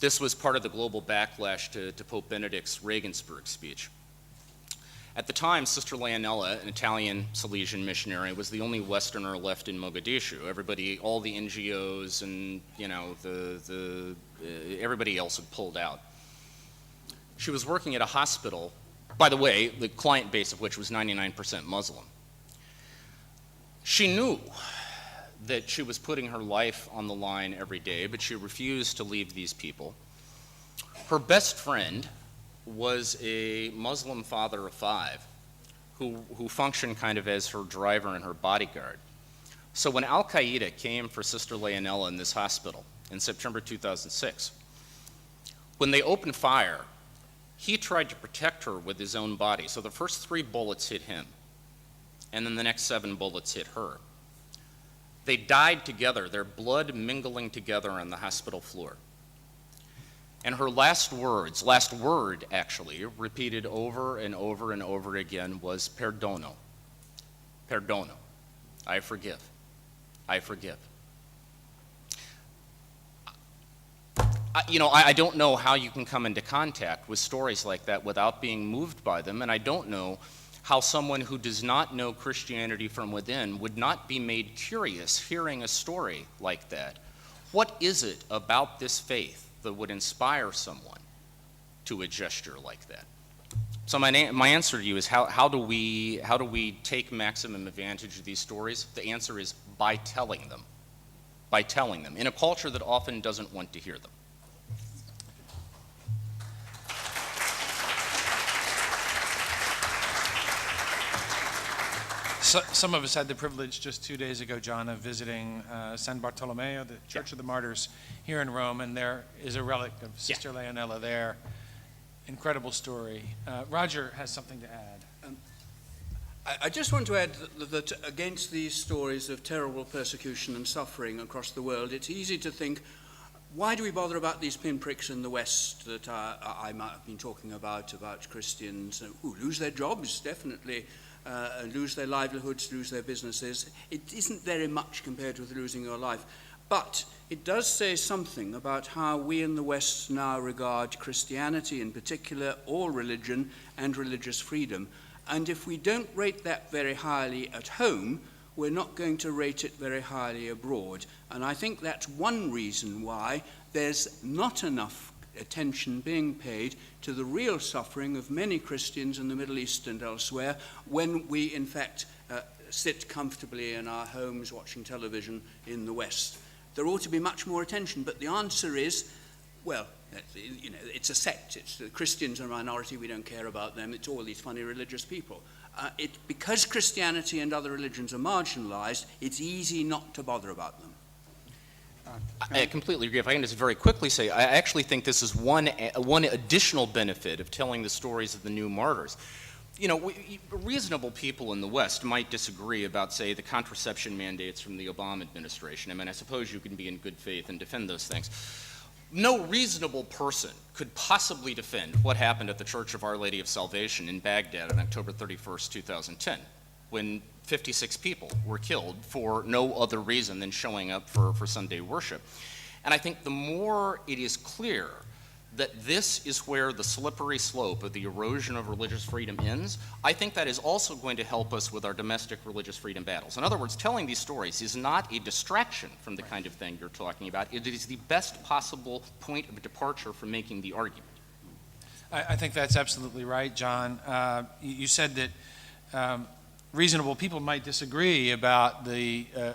This was part of the global backlash to Pope Benedict's Regensburg speech. At the time, Sister Leonella, an Italian Salesian missionary, was the only Westerner left in Mogadishu. Everybody, all the NGOs and, you know, everybody else had pulled out. She was working at a hospital, by the way, the client base of which was 99% Muslim. She knew that she was putting her life on the line every day, but she refused to leave these people. Her best friend was a Muslim father of 5 who functioned kind of as her driver and her bodyguard. So when Al-Qaeda came for Sister Leonella in this hospital in September 2006, when they opened fire, he tried to protect her with his own body. So the first 3 bullets hit him, and then the next 7 bullets hit her. They died together, their blood mingling together on the hospital floor. And her last word actually, repeated over and over and over again, was perdono. Perdono. I forgive. I forgive. I don't know how you can come into contact with stories like that without being moved by them, and I don't know how someone who does not know Christianity from within would not be made curious hearing a story like that. What is it about this faith that would inspire someone to a gesture like that? So my answer to you is how do we take maximum advantage of these stories? The answer is by telling them. By telling them, in a culture that often doesn't want to hear them. So, some of us had the privilege just 2 days ago, John, of visiting San Bartolomeo, the Church of the Martyrs here in Rome, and there is a relic of Sister Leonella there. Incredible story. Roger has something to add. I just want to add that against these stories of terrible persecution and suffering across the world, it's easy to think, why do we bother about these pinpricks in the West that I might have been talking about Christians who lose their jobs, definitely, lose their livelihoods, lose their businesses. It isn't very much compared with losing your life. But it does say something about how we in the West now regard Christianity in particular, all religion, and religious freedom. And if we don't rate that very highly at home, we're not going to rate it very highly abroad. And I think that's one reason why there's not enough attention being paid to the real suffering of many Christians in the Middle East and elsewhere, when we in fact sit comfortably in our homes watching television in the West. There ought to be much more attention, but the answer is, well, it's a sect. It's the Christians are a minority, we don't care about them. It's all these funny religious people. Because Christianity and other religions are marginalized, it's easy not to bother about them. I completely agree. If I can just very quickly say, I actually think this is one additional benefit of telling the stories of the new martyrs. You know, reasonable people in the West might disagree about, say, the contraception mandates from the Obama administration. I mean, I suppose you can be in good faith and defend those things. No reasonable person could possibly defend what happened at the Church of Our Lady of Salvation in Baghdad on October 31st, 2010, when 56 people were killed for no other reason than showing up for Sunday worship. And I think the more it is clear that this is where the slippery slope of the erosion of religious freedom ends, I think that is also going to help us with our domestic religious freedom battles. In other words, telling these stories is not a distraction from the kind of thing you're talking about. It is the best possible point of departure for making the argument. I think that's absolutely right, John. You said that reasonable people might disagree about a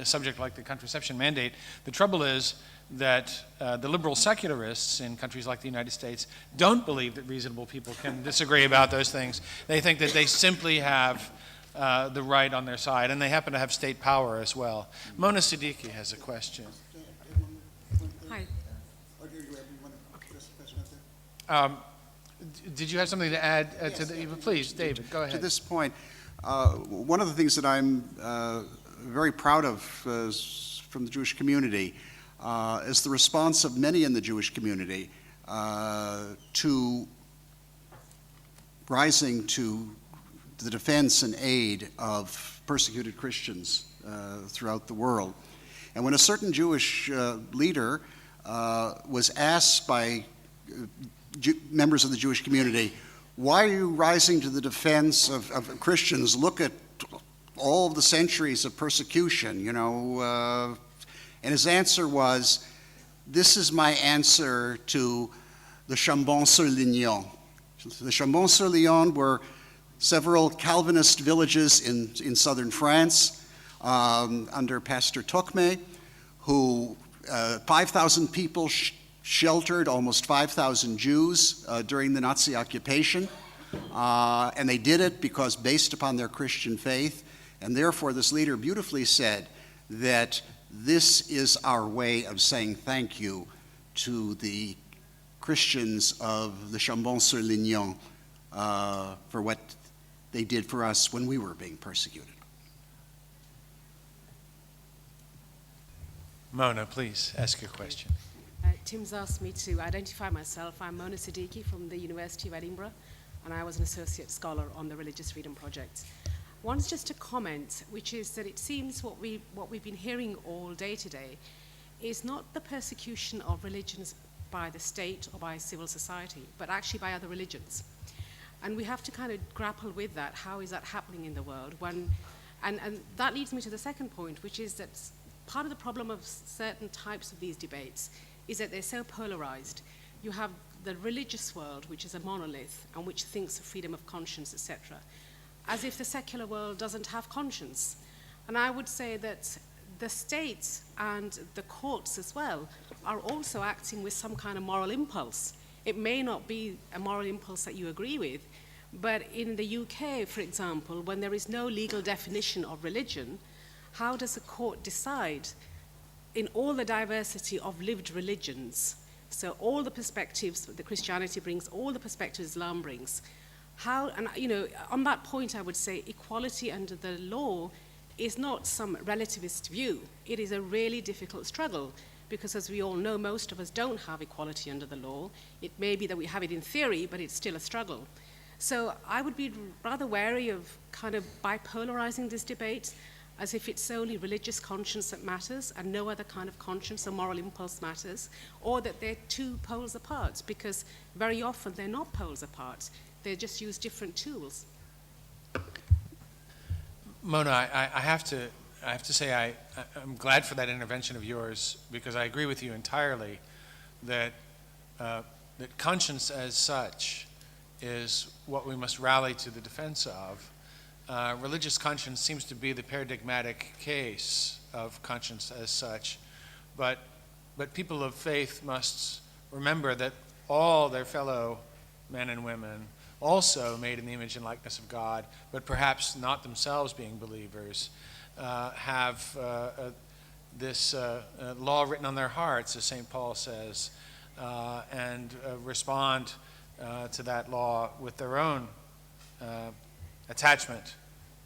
subject like the contraception mandate. The trouble is that the liberal secularists in countries like the United States don't believe that reasonable people can disagree about those things. They think that they simply have the right on their side, and they happen to have state power as well. Mona Siddiqui has a question. Hi. Did you have something to add to the, please, David, go ahead. To this point, one of the things that I'm very proud of from the Jewish community is the response of many in the Jewish community to rising to the defense and aid of persecuted Christians throughout the world. And when a certain Jewish leader was asked by members of the Jewish community, why are you rising to the defense of Christians? Look at all the centuries of persecution, you know. And his answer was, this is my answer to the Chambon-sur-Lignon. The Chambon-sur-Lignon were several Calvinist villages in southern France under Pastor Tocmé, who 5,000 people sheltered almost 5,000 Jews during the Nazi occupation. And they did it because based upon their Christian faith. And therefore, this leader beautifully said that this is our way of saying thank you to the Christians of the Chambon-sur-Lignon for what they did for us when we were being persecuted. Mona, please ask your question. Tim's asked me to identify myself. I'm Mona Siddiqui from the University of Edinburgh, and I was an associate scholar on the Religious Freedom Project. One's just a comment, which is that it seems what we've been hearing all day today is not the persecution of religions by the state or by civil society, but actually by other religions. And we have to kind of grapple with that. How is that happening in the world? And that leads me to the second point, which is that part of the problem of certain types of these debates is that they're so polarized. You have the religious world, which is a monolith and which thinks of freedom of conscience, etc., as if the secular world doesn't have conscience. And I would say that the state and the courts as well are also acting with some kind of moral impulse. It may not be a moral impulse that you agree with, but in the UK, for example, when there is no legal definition of religion, how does a court decide in all the diversity of lived religions, so all the perspectives that Christianity brings, all the perspectives Islam brings, how, and you know, on that point I would say equality under the law is not some relativist view. It is a really difficult struggle because, as we all know, most of us don't have equality under the law. It may be that we have it in theory, but it's still a struggle. So I would be rather wary of kind of bipolarizing this debate as if it's solely religious conscience that matters and no other kind of conscience or moral impulse matters, or that they're two poles apart, because very often they're not poles apart. They just use different tools. Mona, I have to say I'm glad for that intervention of yours, because I agree with you entirely that that conscience as such is what we must rally to the defense of. Religious conscience seems to be the paradigmatic case of conscience as such, but people of faith must remember that all their fellow men and women, also made in the image and likeness of God, but perhaps not themselves being believers, have this law written on their hearts, as St. Paul says, and respond to that law with their own attachment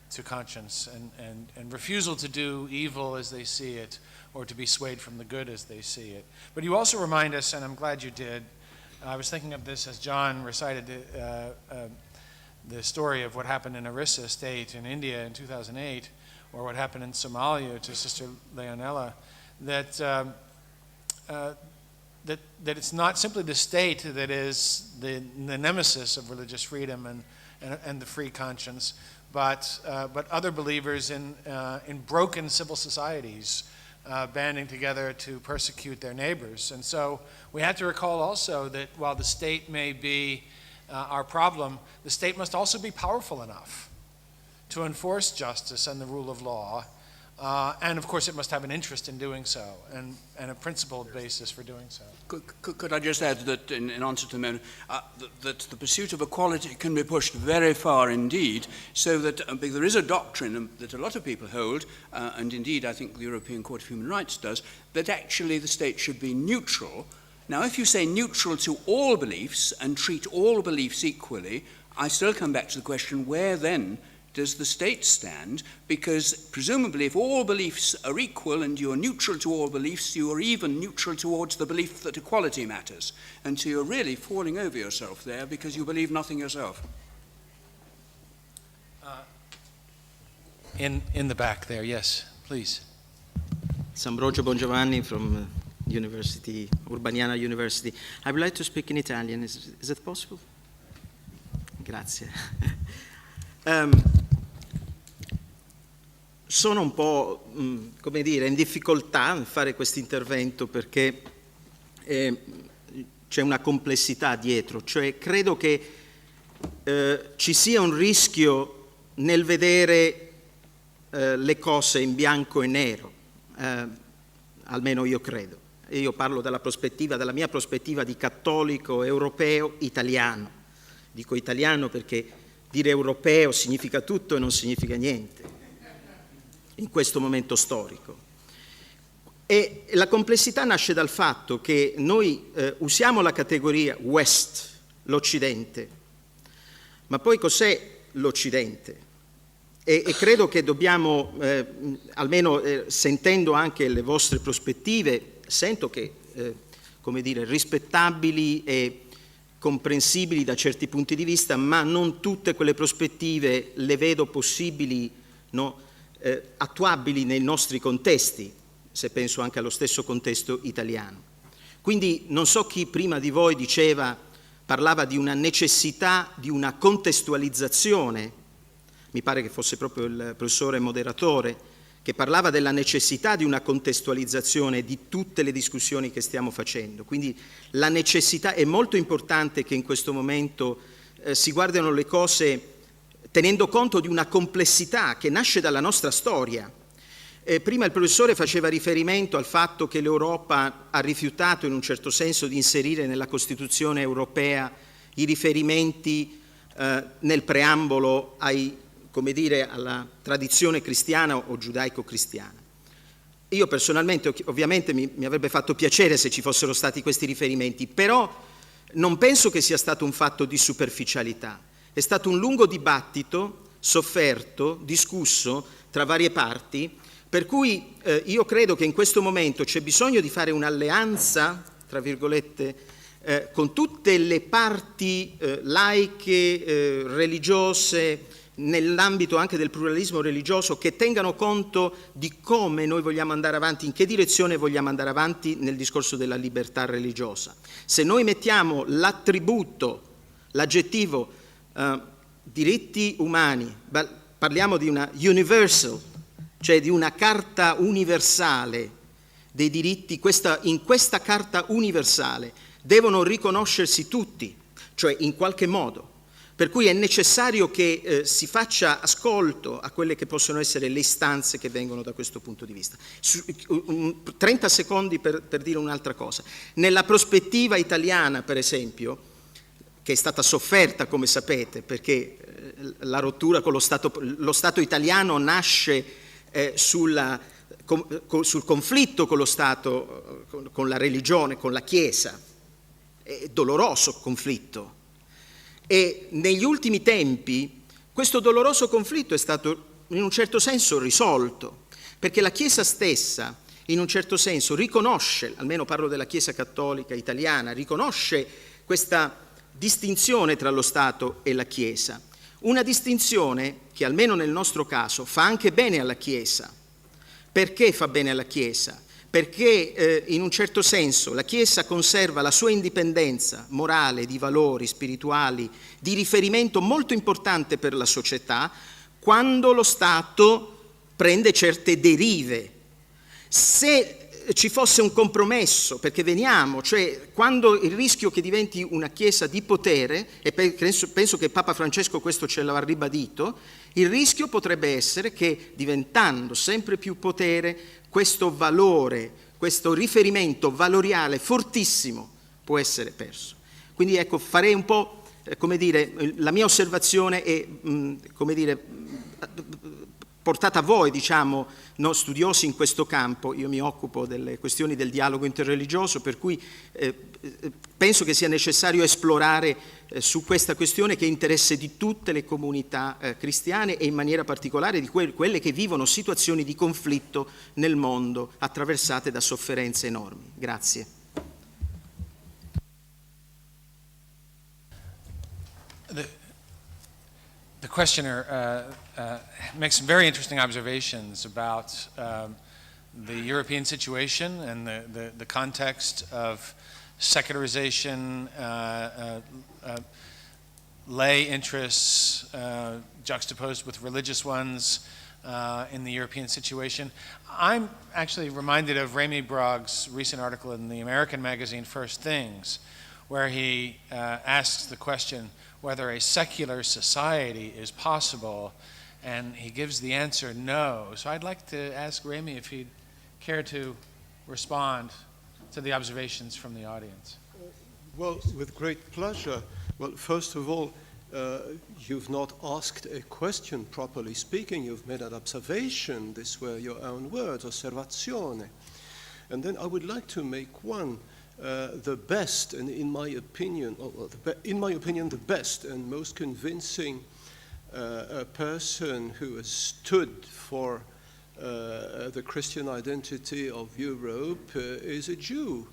to conscience and refusal to do evil as they see it or to be swayed from the good as they see it. But you also remind us, and I'm glad you did, I was thinking of this as John recited the story of what happened in Orissa State in India in 2008, or what happened in Somalia to Sister Leonella, that it's not simply the state that is the nemesis of religious freedom and the free conscience, but other believers in broken civil societies banding together to persecute their neighbors. And so we have to recall also that while the state may be our problem, the state must also be powerful enough to enforce justice and the rule of law. And of course, it must have an interest in doing so and a principled basis for doing so. Could I just add that, in answer to Mona, that the pursuit of equality can be pushed very far indeed, so that there is a doctrine that a lot of people hold, and indeed I think the European Court of Human Rights does, that actually the state should be neutral. Now, if you say neutral to all beliefs and treat all beliefs equally, I still come back to the question, where then does the state stand? Because presumably if all beliefs are equal and you're neutral to all beliefs, you are even neutral towards the belief that equality matters. And so you're really falling over yourself there because you believe nothing yourself. In the back there, yes, please. Sambrocio Bongiovanni from University, Urbaniana University. I would like to speak in Italian. Is it possible? Grazie. Sono un po', come dire, in difficoltà a fare questo intervento perché c'è una complessità dietro, cioè credo che ci sia un rischio nel vedere le cose in bianco e nero, almeno io credo. E io parlo dalla mia prospettiva di cattolico, europeo, italiano. Dico italiano perché dire europeo significa tutto e non significa niente in questo momento storico. E la complessità nasce dal fatto che noi usiamo la categoria West, l'Occidente, ma poi cos'è l'Occidente? E credo che dobbiamo, almeno sentendo anche le vostre prospettive, sento che, come dire, rispettabili e comprensibili da certi punti di vista, ma non tutte quelle prospettive le vedo possibili, no, attuabili nei nostri contesti, se penso anche allo stesso contesto italiano. Quindi non so chi prima di voi parlava di una necessità di una contestualizzazione, mi pare che fosse proprio il professore Moderatore, che parlava della necessità di una contestualizzazione di tutte le discussioni che stiamo facendo. Quindi la necessità è molto importante che in questo momento si guardino le cose tenendo conto di una complessità che nasce dalla nostra storia. Prima il professore faceva riferimento al fatto che l'Europa ha rifiutato in un certo senso di inserire nella Costituzione europea i riferimenti nel preambolo come dire, alla tradizione cristiana o giudaico-cristiana. Io personalmente, ovviamente, mi avrebbe fatto piacere se ci fossero stati questi riferimenti, però non penso che sia stato un fatto di superficialità. È stato un lungo dibattito, sofferto, discusso tra varie parti, per cui io credo che in questo momento c'è bisogno di fare un'alleanza, tra virgolette, con tutte le parti laiche, religiose, nell'ambito anche del pluralismo religioso, che tengano conto di come noi vogliamo andare avanti, in che direzione vogliamo andare avanti nel discorso della libertà religiosa. Se noi mettiamo l'attributo, l'aggettivo diritti umani, parliamo di una universal, cioè di una carta universale dei diritti, in questa carta universale devono riconoscersi tutti, cioè in qualche modo. Per cui è necessario che si faccia ascolto a quelle che possono essere le istanze che vengono da questo punto di vista. 30 secondi per dire un'altra cosa. Nella prospettiva italiana, per esempio, che è stata sofferta, come sapete, perché la rottura con lo Stato italiano nasce sul conflitto con lo Stato, con la religione, con la Chiesa. È doloroso conflitto. E negli ultimi tempi questo doloroso conflitto è stato in un certo senso risolto, perché la Chiesa stessa in un certo senso riconosce, almeno parlo della Chiesa cattolica italiana, riconosce questa distinzione tra lo Stato e la Chiesa. Una distinzione che almeno nel nostro caso fa anche bene alla Chiesa. Perché fa bene alla Chiesa? Perché in un certo senso la Chiesa conserva la sua indipendenza morale, di valori spirituali, di riferimento molto importante per la società, quando lo Stato prende certe derive. Se ci fosse un compromesso, perché veniamo, cioè quando il rischio che diventi una Chiesa di potere, e penso che Papa Francesco questo ce l'ha ribadito, il rischio potrebbe essere che diventando sempre più potere, questo valore, questo riferimento valoriale fortissimo può essere perso. Quindi ecco, farei un po', come dire, la mia osservazione è, come dire, portata a voi, diciamo, no, studiosi in questo campo. Io mi occupo delle questioni del dialogo interreligioso, per cui penso che sia necessario esplorare su questa questione che è interesse di tutte le comunità cristiane e in maniera particolare di quelle che vivono situazioni di conflitto nel mondo attraversate da sofferenze enormi. Grazie. The questioner makes some very interesting observations about the European situation and the context of secularization, lay interests juxtaposed with religious ones in the European situation. I'm actually reminded of Rémi Brague's recent article in the American magazine First Things, where he asks the question whether a secular society is possible, and he gives the answer no. So I'd like to ask Rémi if he'd care to respond to the observations from the audience. Well, with great pleasure. Well, first of all, you've not asked a question, properly speaking. You've made an observation. These were your own words, osservazione. And then I would like to make one, the best, and in my opinion, the best and most convincing person who has stood for the Christian identity of Europe is a Jew.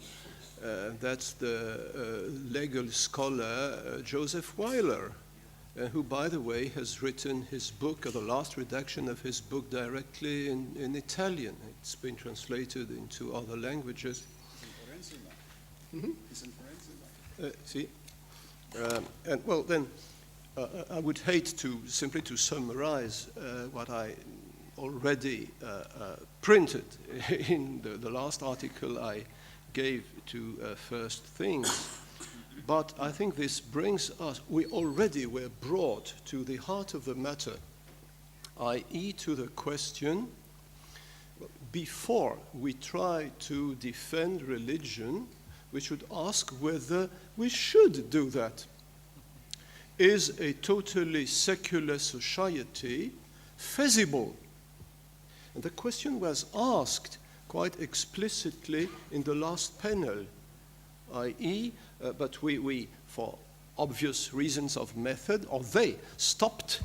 That's the legal scholar Joseph Weiler, who, by the way, has written his book, or the last redaction of his book, directly in Italian. It's been translated into other languages. See? And well, then, I would hate to simply to summarize what I already printed in the last article I gave to First Things. But I think this brings us, we already were brought to the heart of the matter, i.e. to the question, before we try to defend religion, we should ask whether we should do that. Is a totally secular society feasible? And the question was asked quite explicitly in the last panel, i.e., but we, for obvious reasons of method, or they stopped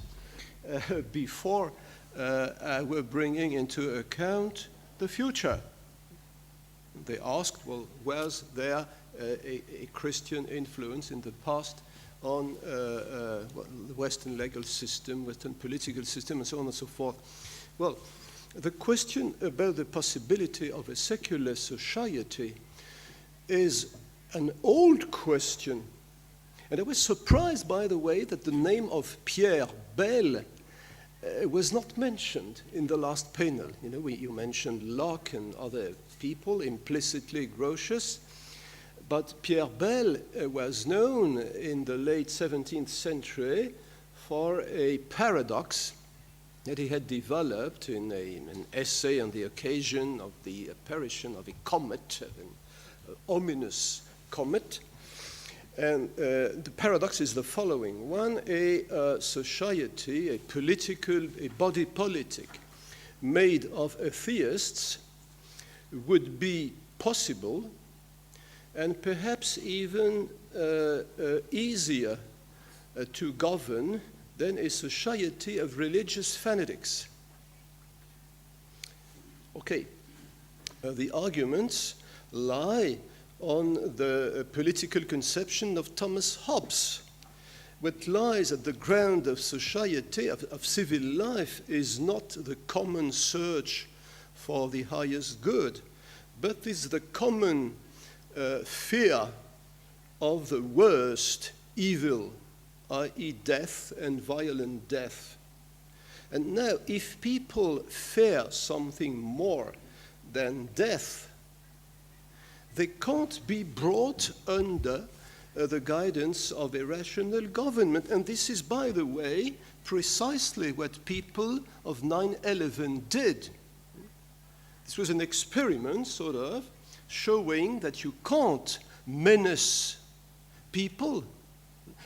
before we're bringing into account the future. They asked, well, was there a Christian influence in the past on the Western legal system, Western political system, and so on and so forth? Well, the question about the possibility of a secular society is an old question. And I was surprised, by the way, that the name of Pierre Bell was not mentioned in the last panel. You know, you mentioned Locke and other people, implicitly Grotius. But Pierre Bell was known in the late 17th century for a paradox that he had developed in an essay on the occasion of the apparition of a comet, an ominous comet. And the paradox is the following. One, a society, a body politic made of atheists would be possible and perhaps even easier to govern than a society of religious fanatics. Okay, the arguments lie on the political conception of Thomas Hobbes. What lies at the ground of society, of civil life, is not the common search for the highest good, but is the common fear of the worst evil, i.e. death and violent death. And now, if people fear something more than death, they can't be brought under the guidance of a rational government. And this is, by the way, precisely what people of 9/11 did. This was an experiment, sort of, showing that you can't menace people.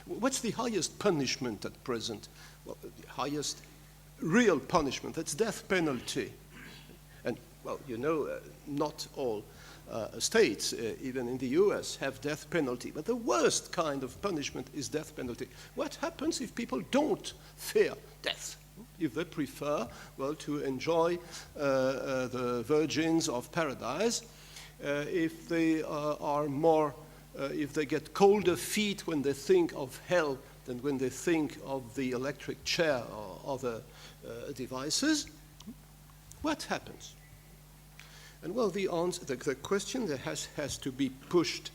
What's the highest punishment at present? Well, the highest real punishment, that's death penalty. And, well, you know, not all states, even in the US, have death penalty. But the worst kind of punishment is death penalty. What happens if people don't fear death? If they prefer, well, to enjoy the virgins of paradise, if they are more, if they get colder feet when they think of hell than when they think of the electric chair or other devices, what happens? And well, the question that has to be pushed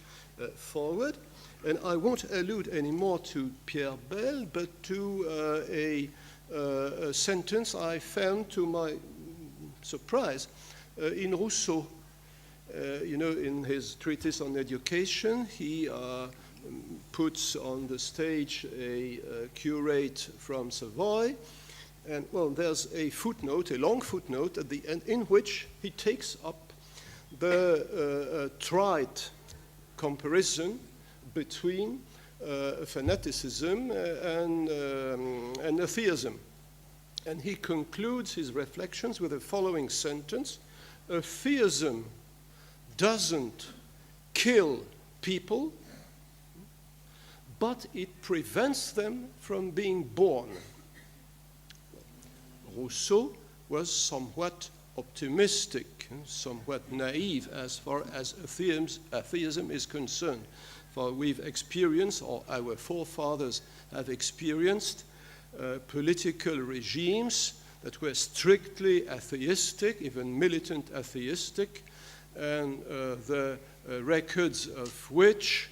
forward. And I won't allude anymore to Pierre Bell, but to a sentence I found, to my surprise, in Rousseau. In his treatise on education, he puts on the stage a curate from Savoy. And, well, there's a footnote, a long footnote at the end, in which he takes up the trite comparison between fanaticism and atheism. And he concludes his reflections with the following sentence: atheism doesn't kill people, but it prevents them from being born. Rousseau was somewhat optimistic, somewhat naive as far as atheism is concerned. For we've experienced, or our forefathers have experienced, political regimes that were strictly atheistic, even militant atheistic, and the records of which,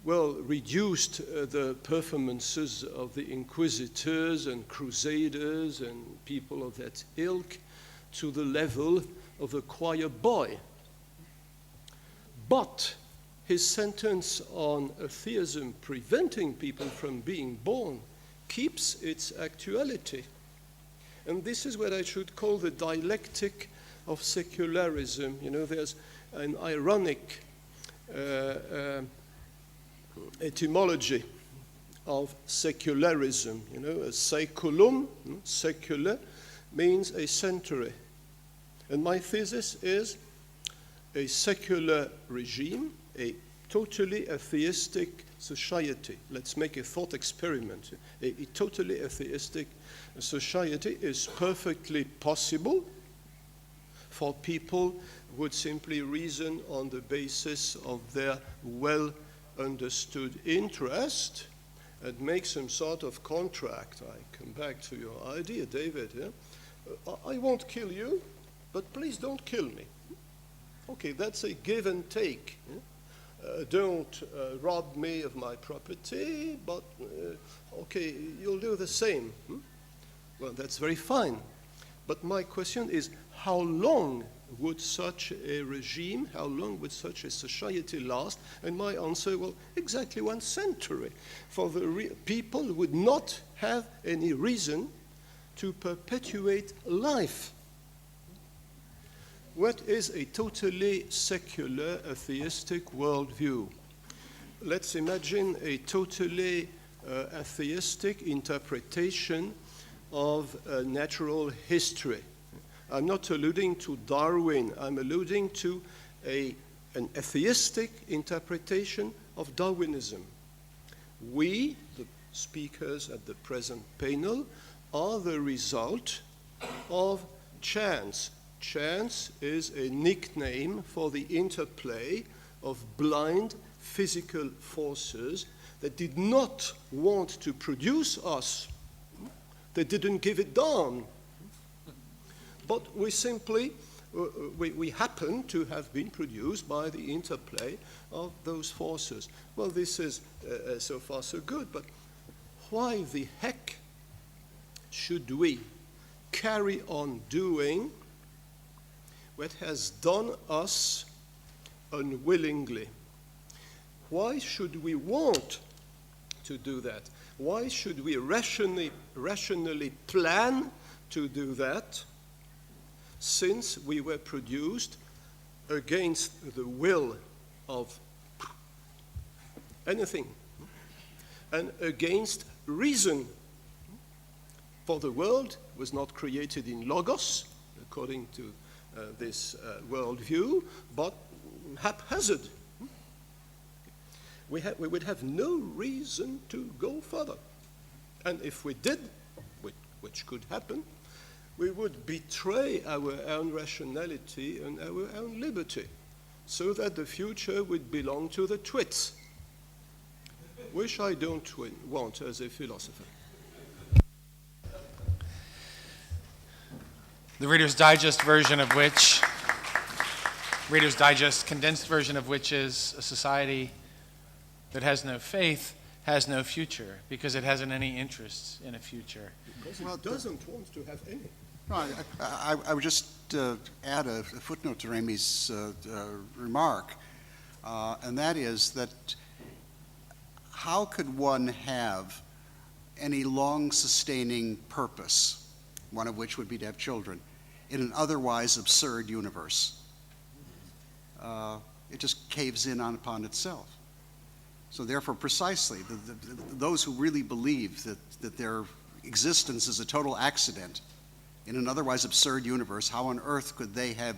well, reduced the performances of the inquisitors and crusaders and people of that ilk to the level of a choir boy. But his sentence on atheism preventing people from being born keeps its actuality. And this is what I should call the dialectic of secularism. There's an ironic etymology of secularism. A saeculum, secular, means a century. And my thesis is a secular regime, a totally atheistic society. Let's make a thought experiment. A totally atheistic society is perfectly possible for people who would simply reason on the basis of their well-understood interest and make some sort of contract. I come back to your idea, David. I won't kill you, but please don't kill me. Okay, that's a give and take. Don't rob me of my property, but okay, you'll do the same. Well, that's very fine. But my question is, how long would such a regime, how long would such a society last? And my answer, well, exactly 1 century. For the people would not have any reason to perpetuate life. What is a totally secular, atheistic worldview? Let's imagine a totally atheistic interpretation of natural history. I'm not alluding to Darwin. I'm alluding to an atheistic interpretation of Darwinism. We, the speakers at the present panel, are the result of chance. Chance is a nickname for the interplay of blind physical forces that did not want to produce us. They didn't give it down. But we simply, we happen to have been produced by the interplay of those forces. Well, this is so far so good, but why the heck should we carry on doing what has done us unwillingly? Why should we want to do that? Why should we rationally plan to do that, since we were produced against the will of anything and against reason? For the world was not created in logos, according to this worldview, but haphazard. We would have no reason to go further. And if we did, which could happen, we would betray our own rationality and our own liberty, so that the future would belong to the twits, which I don't want as a philosopher. The Reader's Digest version of which Reader's Digest condensed version of which is a society that has no faith, has no future, because it hasn't any interest in a future. Because it doesn't want to have any. No, I would just add a footnote to Rémi's remark, and that is that how could one have any long-sustaining purpose, one of which would be to have children, in an otherwise absurd universe? It just caves in upon itself. So therefore, precisely, those who really believe that their existence is a total accident in an otherwise absurd universe, how on earth could they have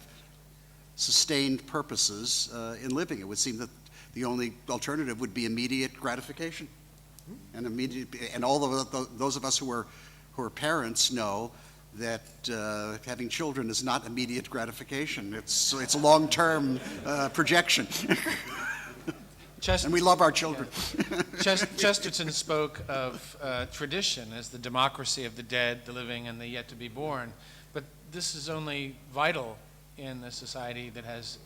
sustained purposes in living? It would seem that the only alternative would be immediate gratification. And all of those of us who are parents know that having children is not immediate gratification. It's a long-term projection. And we love our children. Yeah. Chesterton spoke of tradition as the democracy of the dead, the living, and the yet to be born. But this is only vital in a society that has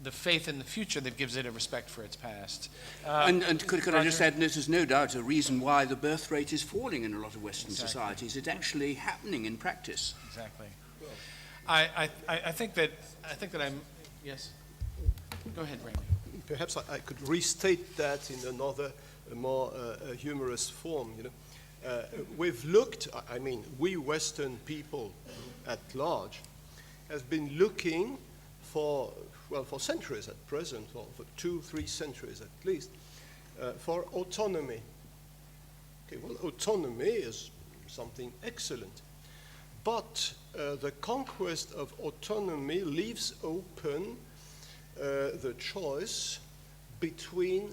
the faith in the future that gives it a respect for its past. And could I just add, this is no doubt a reason why the birth rate is falling in a lot of Western societies. It's actually happening in practice. Exactly. I think that I'm, yes? Go ahead, Rémi. Perhaps I could restate that in another, more humorous form. We've looked, we Western people at large have been looking for centuries at present, or for 2-3 centuries at least, for autonomy. Okay, well, autonomy is something excellent, but the conquest of autonomy leaves open the choice between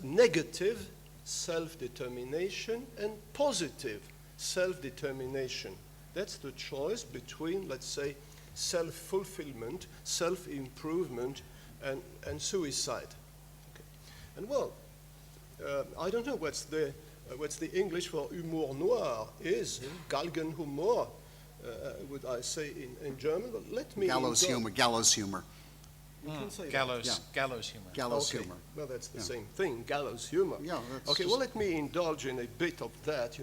negative self-determination and positive self-determination. That's the choice between, let's say, self-fulfillment, self-improvement, and suicide. Okay. And well, I don't know what's the English for humour noir is, Galgenhumor, would I say in German, but let me... Gallows humor. You can say gallows humor. Gallows okay. humor. Well, that's the same thing, gallows humor. Yeah, okay, well, let me indulge in a bit of that,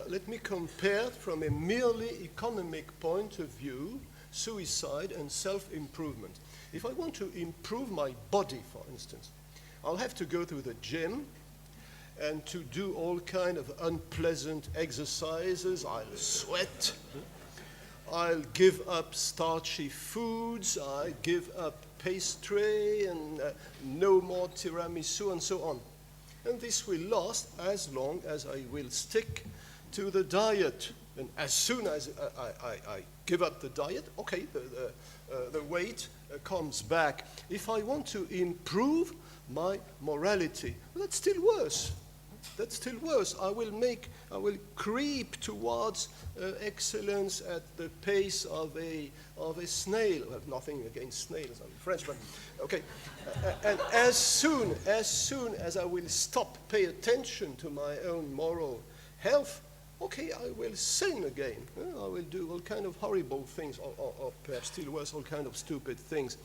let me compare from a merely economic point of view suicide and self-improvement. If I want to improve my body, for instance, I'll have to go to the gym and to do all kind of unpleasant exercises. I'll sweat. I'll give up starchy foods. I'll give up pastry and no more tiramisu and so on. And this will last as long as I will stick to the diet. And as soon as I give up the diet, okay, the weight comes back. If I want to improve my morality, well, that's still worse. That's still worse. I will creep towards excellence at the pace of a snail. I have nothing against snails. I'm French, but okay. And as soon as I will stop, pay attention to my own moral health, okay, I will sin again. I will do all kind of horrible things, or perhaps still worse, all kind of stupid things.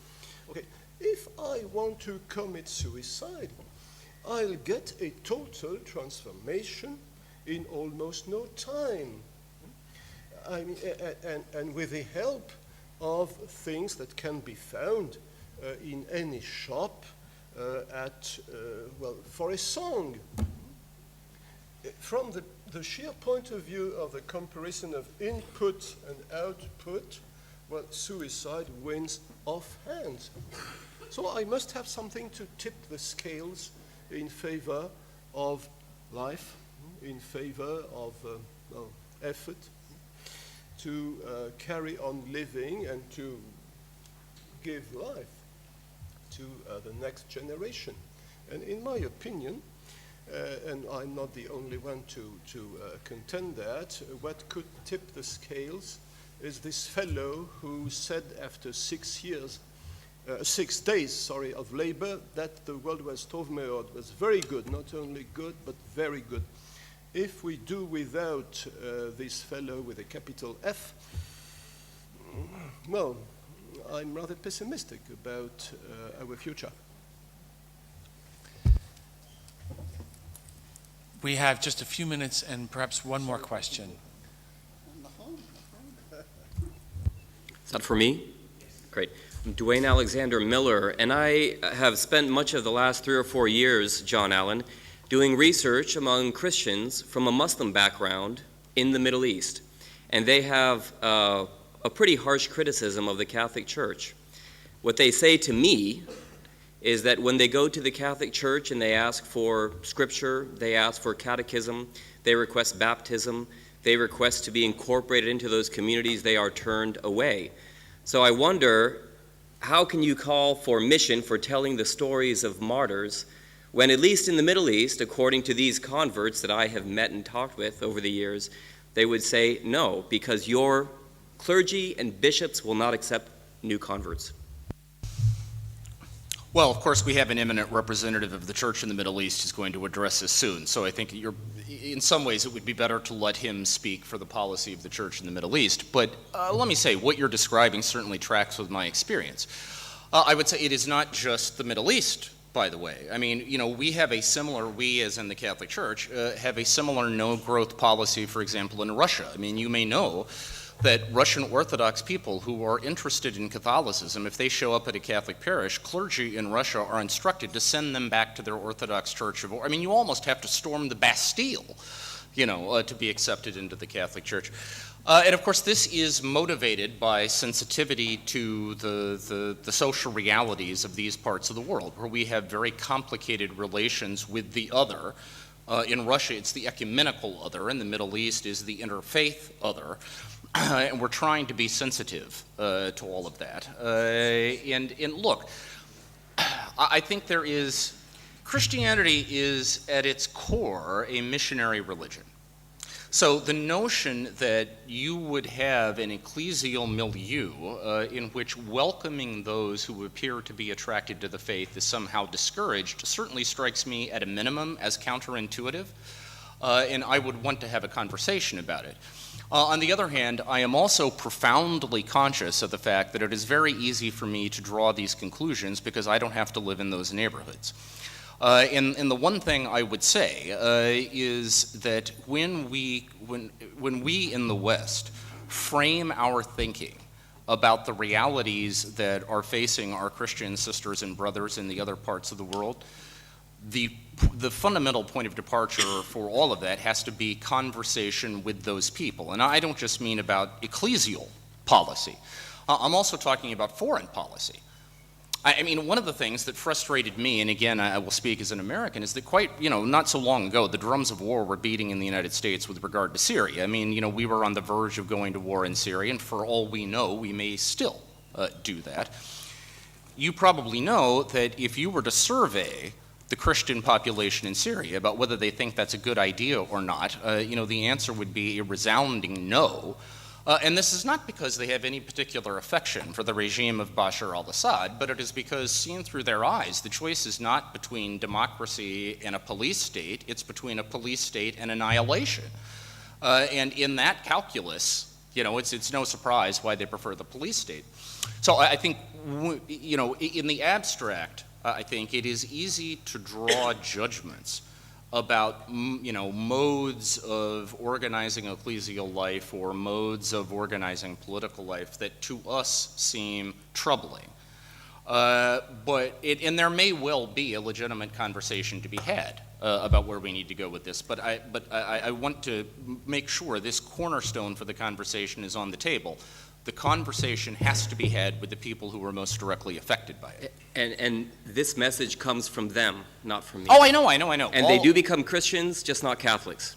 Okay, if I want to commit suicide, I'll get a total transformation in almost no time. And with the help of things that can be found in any shop for a song. From the sheer point of view of the comparison of input and output, well, suicide wins offhand. So I must have something to tip the scales in favor of life, in favor of effort, to carry on living and to give life to the next generation. And in my opinion, and I'm not the only one to contend that, what could tip the scales is this fellow who said after 6 days of labor that the Weltstoffmord was very good, not only good, but very good. If we do without this fellow with a capital F, well, I'm rather pessimistic about our future. We have just a few minutes and perhaps one more question. Is that for me? Great. I'm Dwayne Alexander Miller, and I have spent much of the last 3 or 4 years, John Allen, doing research among Christians from a Muslim background in the Middle East. And they have a pretty harsh criticism of the Catholic Church. What they say to me is that when they go to the Catholic Church and they ask for scripture, they ask for catechism, they request baptism, they request to be incorporated into those communities, they are turned away. So I wonder, how can you call for mission for telling the stories of martyrs when, at least in the Middle East, according to these converts that I have met and talked with over the years, they would say no, because your clergy and bishops will not accept new converts? Well, of course, we have an eminent representative of the church in the Middle East who's going to address this soon. So I think in some ways it would be better to let him speak for the policy of the church in the Middle East. But let me say, what you're describing certainly tracks with my experience. I would say it is not just the Middle East, by the way. I mean, we have a similar, we as in the Catholic Church, have a similar no-growth policy, for example, in Russia. I mean, you may know that Russian Orthodox people who are interested in Catholicism, if they show up at a Catholic parish, clergy in Russia are instructed to send them back to their Orthodox Church of, I mean, you almost have to storm the Bastille, to be accepted into the Catholic Church. And of course, this is motivated by sensitivity to the social realities of these parts of the world, where we have very complicated relations with the other. In Russia, it's the ecumenical other. In the Middle East is the interfaith other. And we're trying to be sensitive to all of that. And look, I think Christianity is at its core a missionary religion. So the notion that you would have an ecclesial milieu in which welcoming those who appear to be attracted to the faith is somehow discouraged certainly strikes me at a minimum as counterintuitive, and I would want to have a conversation about it. On the other hand, I am also profoundly conscious of the fact that it is very easy for me to draw these conclusions because I don't have to live in those neighborhoods. And the one thing I would say is that when we in the West frame our thinking about the realities that are facing our Christian sisters and brothers in the other parts of the world, the fundamental point of departure for all of that has to be conversation with those people. And I don't just mean about ecclesial policy. I'm also talking about foreign policy. I mean, one of the things that frustrated me, and again, I will speak as an American, is that not so long ago, the drums of war were beating in the United States with regard to Syria. I mean, we were on the verge of going to war in Syria, and for all we know, we may still do that. You probably know that if you were to survey the Christian population in Syria about whether they think that's a good idea or not, the answer would be a resounding no. And this is not because they have any particular affection for the regime of Bashar al-Assad, but it is because, seen through their eyes, the choice is not between democracy and a police state, it's between a police state and annihilation. And in that calculus, it's no surprise why they prefer the police state. So I think, in the abstract, I think it is easy to draw judgments about modes of organizing ecclesial life or modes of organizing political life that to us seem troubling. And there may well be a legitimate conversation to be had about where we need to go with this, but I want to make sure this cornerstone for the conversation is on the table. The conversation has to be had with the people who are most directly affected by it. And this message comes from them, not from me. Oh, I know. And they do become Christians, just not Catholics.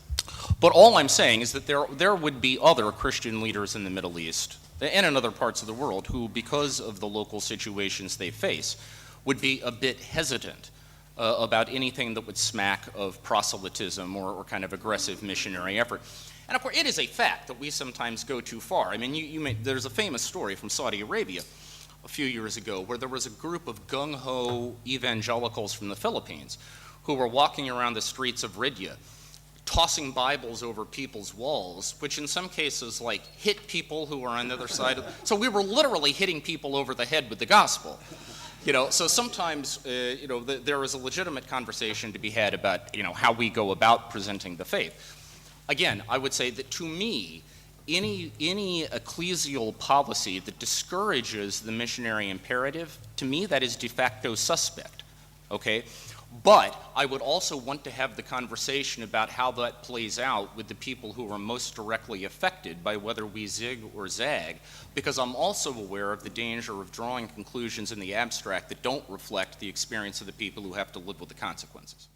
But all I'm saying is that there would be other Christian leaders in the Middle East and in other parts of the world who, because of the local situations they face, would be a bit hesitant about anything that would smack of proselytism or kind of aggressive missionary effort. And of course, it is a fact that we sometimes go too far. I mean, there's a famous story from Saudi Arabia a few years ago where there was a group of gung-ho evangelicals from the Philippines who were walking around the streets of Riyadh tossing Bibles over people's walls, which in some cases like hit people who were on the other side of, so we were literally hitting people over the head with the gospel. So sometimes, there is a legitimate conversation to be had about, how we go about presenting the faith. Again, I would say that to me, any ecclesial policy that discourages the missionary imperative, to me, that is de facto suspect, okay? But I would also want to have the conversation about how that plays out with the people who are most directly affected by whether we zig or zag, because I'm also aware of the danger of drawing conclusions in the abstract that don't reflect the experience of the people who have to live with the consequences.